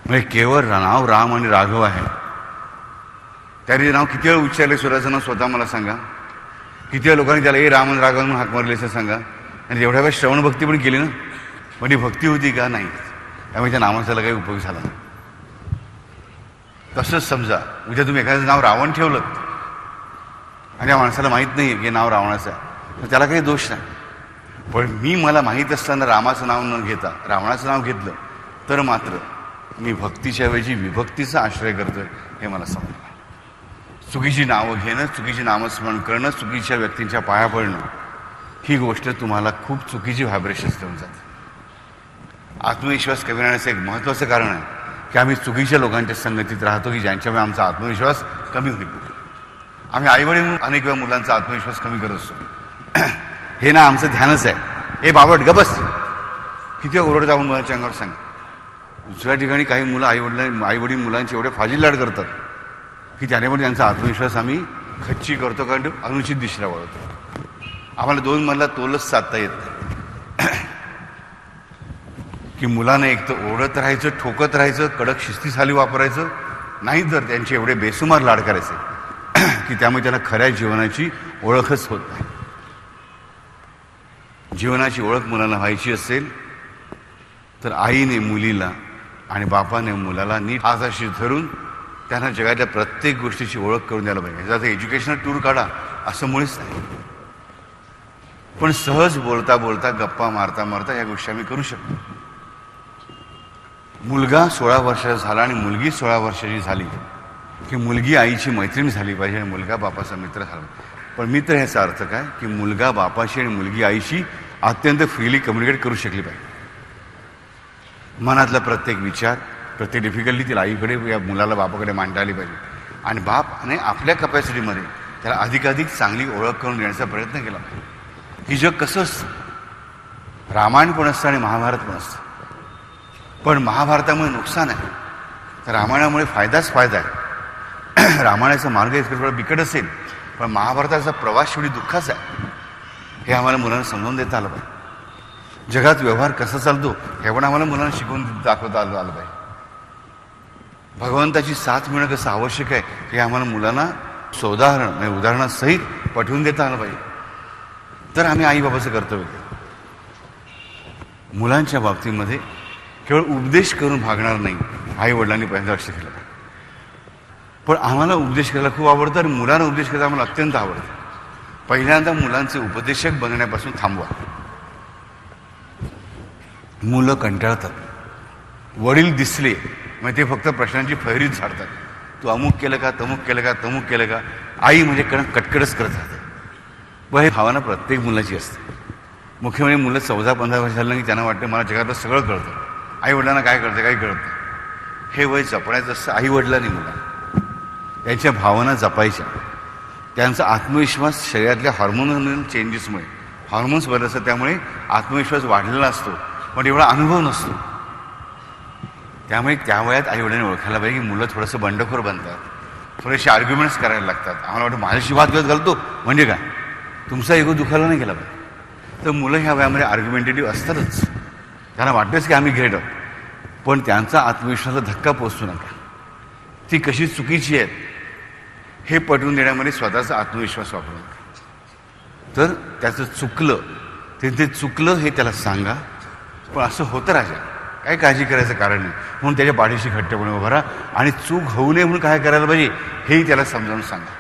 म्हणजे केवळ नाव राम आणि राघव आहे. त्याने नाव किती वेळ उच्चारले स्वराचं नाव स्वतः मला सांगा. किती लोकांनी त्याला ए रामन राघव म्हणून हाक मारली असं सांगा. आणि एवढ्या वेळा श्रवण भक्ती पण केली ना, पण ती भक्ती होती का? नाही. त्यामुळे त्या नावाचा काही उपयोग झाला नाही. तसंच समजा उद्या तुम्ही एखादं नाव रावण ठेवलं आणि या माणसाला माहीत नाही की नाव रावणाचं आहे, तर त्याला काही दोष नाही. पण मला माहीत असताना रामाचं नाव न घेता रावणाचं नाव घेतलं, तर मात्र मी भक्तीच्या ऐवजी विभक्तीचा आश्रय करतोय, हे मला समजलं. चुकीची नावं घेणं, चुकीची नामस्मरण करणं, चुकीच्या व्यक्तींच्या पाया पडणं, ही गोष्ट तुम्हाला खूप चुकीची व्हायब्रेशन्स देऊन जाते. आत्मविश्वास कमी राहण्याचं एक महत्त्वाचं कारण आहे की आम्ही चुकीच्या लोकांच्या संगतीत राहतो, की ज्यांच्यामुळे आमचा आत्मविश्वास कमी होईल. आम्ही आईवडील अनेक वेळा मुलांचा आत्मविश्वास कमी करत असतो. हे ना आमचं ध्यानच आहे. हे बाबट गबस, किती ओरडत आपण मुलांच्या अंगावर सांगा. दुसऱ्या ठिकाणी काही मुलं आईवडील मुलांचे एवढे फाजील लाड करतात की त्याने पण त्यांचा आत्मविश्वास आम्ही खच्ची करतो, कारण अनुचित दिशेला वळतो. आम्हाला 2 मधला तोलच साधता येत नाही की मुलांना एक तर ओढत राहायचं, ठोकत राहायचं, कडक शिस्तीखाली वापरायचं, नाही तर त्यांचे एवढे बेसुमार लाड करायचे की त्यामुळे त्यांना खऱ्या जीवनाची ओळखच होत नाही. जीवनाची ओळख मुलांना व्हायची असेल तर आईने मुलीला आणि बापाने मुलाला नीट हाताशी धरून त्यांना जगातल्या प्रत्येक गोष्टीची ओळख करून द्यायला पाहिजे. जर एज्युकेशनल टूर काढा असं मुळीच नाही, पण सहज बोलता बोलता गप्पा मारता मारता या गोष्टी आम्ही करू शकतो. मुलगा 16 वर्षाचा झाला आणि मुलगी 16 वर्षाची झाली की मुलगी आईची मैत्रीण झाली पाहिजे आणि मुलगा बापाचा मित्र झाला. पण मित्र ह्याचा अर्थ काय की मुलगा बापाशी आणि मुलगी आईशी अत्यंत फ्रीली कम्युनिकेट करू शकली पाहिजे. मनातला प्रत्येक विचार, प्रत्येक डिफिकल्टी तिला आईकडे या मुलाला बापाकडे मांडता आली पाहिजे आणि बापाने आपल्या कपॅसिटीमध्ये त्याला अधिकाधिक चांगली ओळख करून देण्याचा प्रयत्न केला पाहिजे. ही जग कसं असतं, रामायण पण असतं आणि महाभारत पण असतं. पण महाभारतामुळे नुकसान आहे तर रामायणामुळे फायदाच फायदा आहे. रामायणाचा मार्ग थोडा बिकट असेल पण महाभारताचा प्रवास शेवटी दुःखाचा आहे. हे आम्हाला मुलांना समजावून देता आलं पाहिजे. जगात व्यवहार कसा चालतो हे पण आम्हाला मुलांना शिकवून दाखवता आलं पाहिजे. भगवंताची साथ मिळणं कसं आवश्यक आहे हे आम्हाला मुलांना सोदाहरण म्हणजे उदाहरणासहित पटवून देता आलं पाहिजे. तर आम्ही आईबाबाचं कर्तव्य केलं. मुलांच्या बाबतीमध्ये केवळ उपदेश करून भागणार नाही, आई वडिलांनी पहिल्यांदा लक्ष केलं. पण आम्हाला उपदेश करायला खूप आवडतं आणि मुलांना उपदेश करायला आम्हाला अत्यंत आवडतं. पहिल्यांदा मुलांचे उपदेशक बनण्यापासून थांबवा. मुलं कंटाळतात. वडील दिसले मग ते फक्त प्रश्नांची फैरीच झाडतात. तू अमुक केलं का, तमुक केलं का, तमुक केलं का. आई म्हणजे कटकटच करत राहते. व हे भावना प्रत्येक मुलाची असते. मुख्य म्हणजे मुलं 14-15 वर्ष झालं की त्यांना वाटतं मला जगातलं सगळं कळतं, आई वडिलांना काय कळतं काही कळत नाही. हे वय जपण्याचं असतं आई वडिलांनी मुलांना. त्यांच्या भावना जपायच्या. त्यांचा आत्मविश्वास शरीरातल्या हॉर्मोनल चेंजेसमुळे हॉर्मोन्स बदल असतात त्यामुळे आत्मविश्वास वाढलेला असतो पण एवढा अनुभव नसतो. त्यामुळे त्या वयात आई वडिलांनी ओळखायला पाहिजे की मुलं थोडंसं बंडखोर बनतात, थोडेसे आर्ग्युमेंट्स करायला लागतात. आम्हाला वाटतं माझ्याशी वाद घालतो म्हणजे काय, तुमचा इगो दुखायला नाही गेला पाहिजे. तर मुलं ह्या वयामध्ये आर्ग्युमेंटेटिव्ह असतातच. त्यांना वाटतंच की आम्ही ग्रेट आहोत, पण त्यांचा आत्मविश्वासाला धक्का पोचू नका. ती कशी चुकीची आहेत हे पटवून देण्यामध्ये स्वतःचा आत्मविश्वास वापरू नका. तर त्याचं चुकलं ते चुकलं हे त्याला सांगा, पण असं होतं राजा, काही काळजी करायचं कारण नाही म्हणून त्याच्या पाठीशी घट्टपणे उभा राहा आणि चूक होऊ नये म्हणून काय करायला पाहिजे हेही त्याला समजावून सांगा.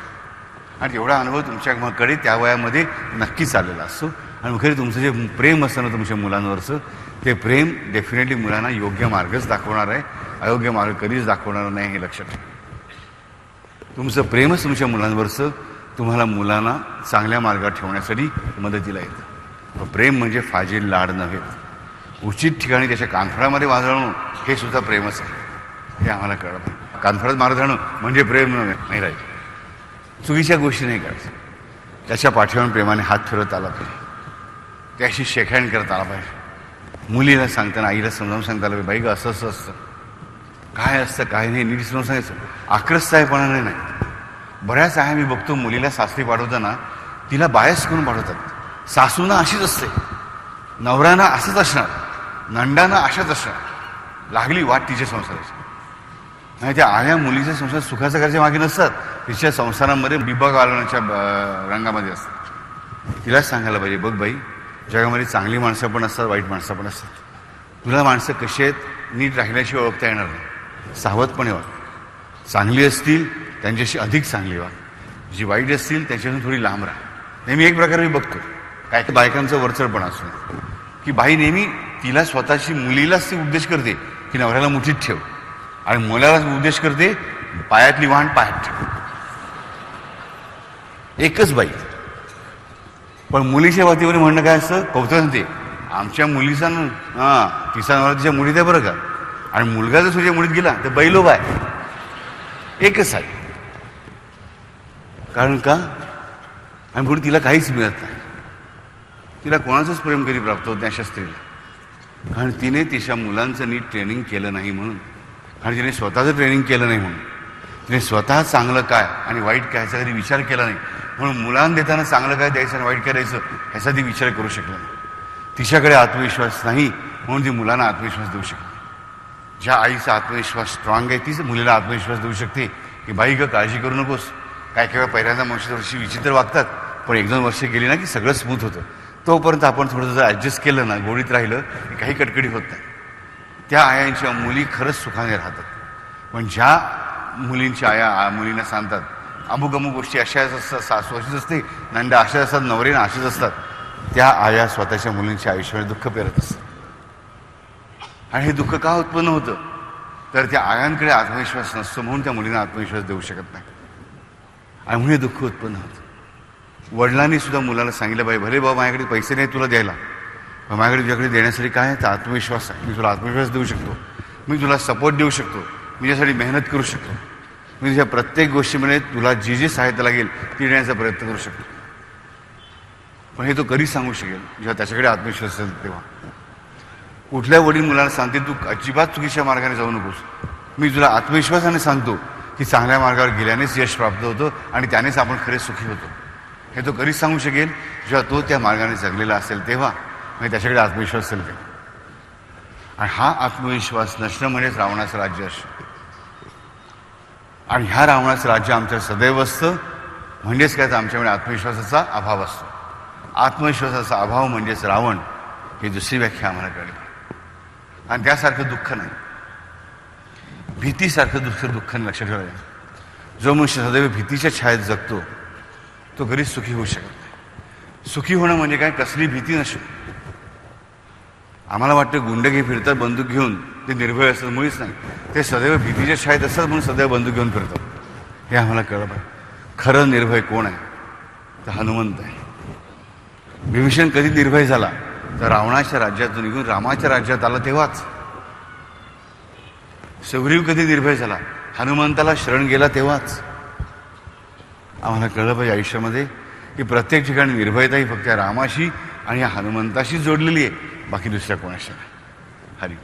आणि एवढा अनुभव तुमच्याकडे त्या वयामध्ये नक्कीच आलेला असतो. आणि खरी तुमचं जे प्रेम असतं ना तुमच्या मुलांवरचं, ते प्रेम डेफिनेटली मुलांना योग्य मार्गच दाखवणार आहे, अयोग्य मार्ग कधीच दाखवणार नाही हे लक्षात ठेवा. तुमचं प्रेमच तुमच्या मुलांवरचं तुम्हाला मुलांना चांगल्या मार्गात ठेवण्यासाठी मदतीला येतं. प्रेम म्हणजे फाजील लाड नव्हे, उचित ठिकाणी त्याच्या कानफळामध्ये वाजवणं हे सुद्धा प्रेमच आहे. हे आम्हाला कळलं पाहिजे. कानफळात मारधणं म्हणजे प्रेम नाही राहील. चुकीच्या गोष्टी नाही करायच्या. त्याच्या पाठीवर प्रेमाने हात फिरत आला पाहिजे, त्याशी शेखहँड करत आला पाहिजे. मुलीला सांगताना आईला समजावून सांगता आलं पाहिजे, बाई गं असं असं असतं, काय असतं काय नाही नीट समजावून सांगायचं. आक्रस्तायपणाने नाही. बऱ्याच आहे मी बघतो मुलीला सासरी पाठवताना तिला बायस करून पाठवतात. सासूना अशीच असते, नवऱ्याना असंच असणार, नंडाना अशाच असणार. लागली वाट तिच्या संसाराची. नाही त्या आल्या मुलीचे संसार सुखाचा करायच्या मागे नसतात, तिच्या संसारामध्ये बिबा घालण्याच्या रंगामध्ये असतात. तिलाच सांगायला पाहिजे, बघ बाई जगामध्ये चांगली माणसं पण असतात, वाईट माणसं पण असतात. तुला माणसं कशी आहेत नीट राहिल्याशिवाय ओळखता येणार नाही. सावधपणे वाग. चांगली असतील त्यांच्याशी अधिक चांगली वाग, जी वाईट असतील त्यांच्यापासून थोडी लांब राहा. नेहमी एक प्रकारे मी बघतो काय बायकांचं वरचढपण असतो की बाई नेहमी तिला स्वतःची मुलीलाच ती उपदेश करते की नवऱ्याला मुठीत ठेव, आणि मुलालाच उपदेश करते पायातली वाहन पायात ठेव. एकच बाई. पण मुलीच्या बाबतीमध्ये म्हणणं काय असतं, कौतुक ते आमच्या मुलीचा तिचा नवरा तिच्या मुलीत आहे बरं का, आणि मुलगा जर तुझ्या मुलीत गेला तर बैलो बाय एकच आहे. कारण का, आणि पुढे तिला काहीच मिळत नाही. तिला कोणाचंच प्रेम कधी प्राप्त होत नाही अशा स्त्रीला, कारण तिने तिच्या मुलांचं नीट ट्रेनिंग केलं नाही म्हणून, आणि तिने स्वतःचं ट्रेनिंग केलं नाही म्हणून, तिने स्वतः चांगलं काय आणि वाईट काय ह्याचा कधी विचार केला नाही. म्हणून मुलांना देताना चांगलं काय द्यायचं आणि वाईट काय द्यायचं ह्याचा ती विचार करू शकला नाही. तिच्याकडे आत्मविश्वास नाही म्हणून ती मुलांना आत्मविश्वास देऊ शकते. ज्या आईचा आत्मविश्वास स्ट्रॉंग आहे तीच मुलीला आत्मविश्वास देऊ शकते की बाई ग काळजी करू नकोस. काय केव्हा पहिल्यांदा वर्षी विचित्र वागतात, पण 1-2 वर्ष गेली ना की सगळं स्मूथ होतं. तोपर्यंत आपण थोडंसं जर ॲडजस्ट केलं ना, गोडीत राहिलं की काही कटकडी होत नाही. त्या आयांच्या मुली खरंच सुखाने राहतात. पण ज्या मुलींच्या आया मुलींना सांगतात अमुक अमुक गोष्टी अशाच असतात, सासू अशीच असते, नंदा अशाच असतात, नवरेनं असेच असतात, त्या आया स्वतःच्या मुलींच्या आयुष्यामध्ये दुःख पेरत असतात. आणि हे दुःख का उत्पन्न होतं, तर त्या आयांकडे आत्मविश्वास नसतो म्हणून त्या मुलींना आत्मविश्वास देऊ शकत नाही आणि म्हणून हे दुःख उत्पन्न होतं. वडिलांनी सुद्धा मुलाला सांगितलं बाई भले बाबा माझ्याकडे पैसे नाही तुला द्यायला, पण माझ्याकडे तुझ्याकडे देण्यासाठी काय आहे तर आत्मविश्वास आहे. मी तुला आत्मविश्वास देऊ शकतो, मी तुला सपोर्ट देऊ शकतो, मी त्यासाठी मेहनत करू शकतो, मी तुझ्या प्रत्येक गोष्टीमध्ये तुला जी जी सहायता लागेल ती देण्याचा प्रयत्न करू शकतो. पण हे तो कधी सांगू शकेल जेव्हा त्याच्याकडे आत्मविश्वास असेल तेव्हा. कुठल्या वडील मुलाला सांगते तू अजिबात चुकीच्या मार्गाने जाऊ नकोस, मी तुला आत्मविश्वासाने सांगतो की चांगल्या मार्गावर गेल्यानेच यश प्राप्त होतं आणि त्यानेच आपण खरे सुखी होतो. हे तो कधीच सांगू शकेल जेव्हा तो त्या मार्गाने जगलेला असेल तेव्हा, म्हणजे त्याच्याकडे आत्मविश्वास असेल तेव्हा. आणि हा आत्मविश्वास नसणं म्हणजेच रावणाचं राज्य असतं. आणि ह्या रावणाचं राज्य आमच्या सदैव असतं, म्हणजेच काय तर आमच्याकडे आत्मविश्वासाचा अभाव असतो. आत्मविश्वासाचा अभाव म्हणजेच रावण, ही दुसरी व्याख्या आम्हाला कळली. आणि त्यासारखं दुःख नाही, भीतीसारखं दुःख लक्षात ठेवायचं. जो मनुष्य सदैव भीतीच्या छायेत जगतो तो कधीच सुखी होऊ शकत नाही. सुखी होणं म्हणजे काय, कसली भीती नसो. आम्हाला वाटतं गुंडगी फिरतात बंदूक घेऊन, ते निर्भय असतात, मुळीच नाही. ते सदैव भीतीच्या छायेत असतात म्हणून सदैव बंदूक घेऊन फिरतात. हे आम्हाला कळलं पाहिजे. खरं निर्भय कोण आहे तर हनुमंत आहे. विभीषण कधी निर्भय झाला तर रावणाच्या राज्यातून निघून रामाच्या राज्यात आला तेव्हाच. सुग्रीव कधी निर्भय झाला, हनुमंताला शरण गेला तेव्हाच. आम्हाला कळलं पाहिजे आयुष्यामध्ये की प्रत्येक ठिकाणी निर्भयता ही फक्त रामाशी आणि या हनुमंताशी जोडलेली आहे, बाकी दुसऱ्या कोणाशी नाही. हरी.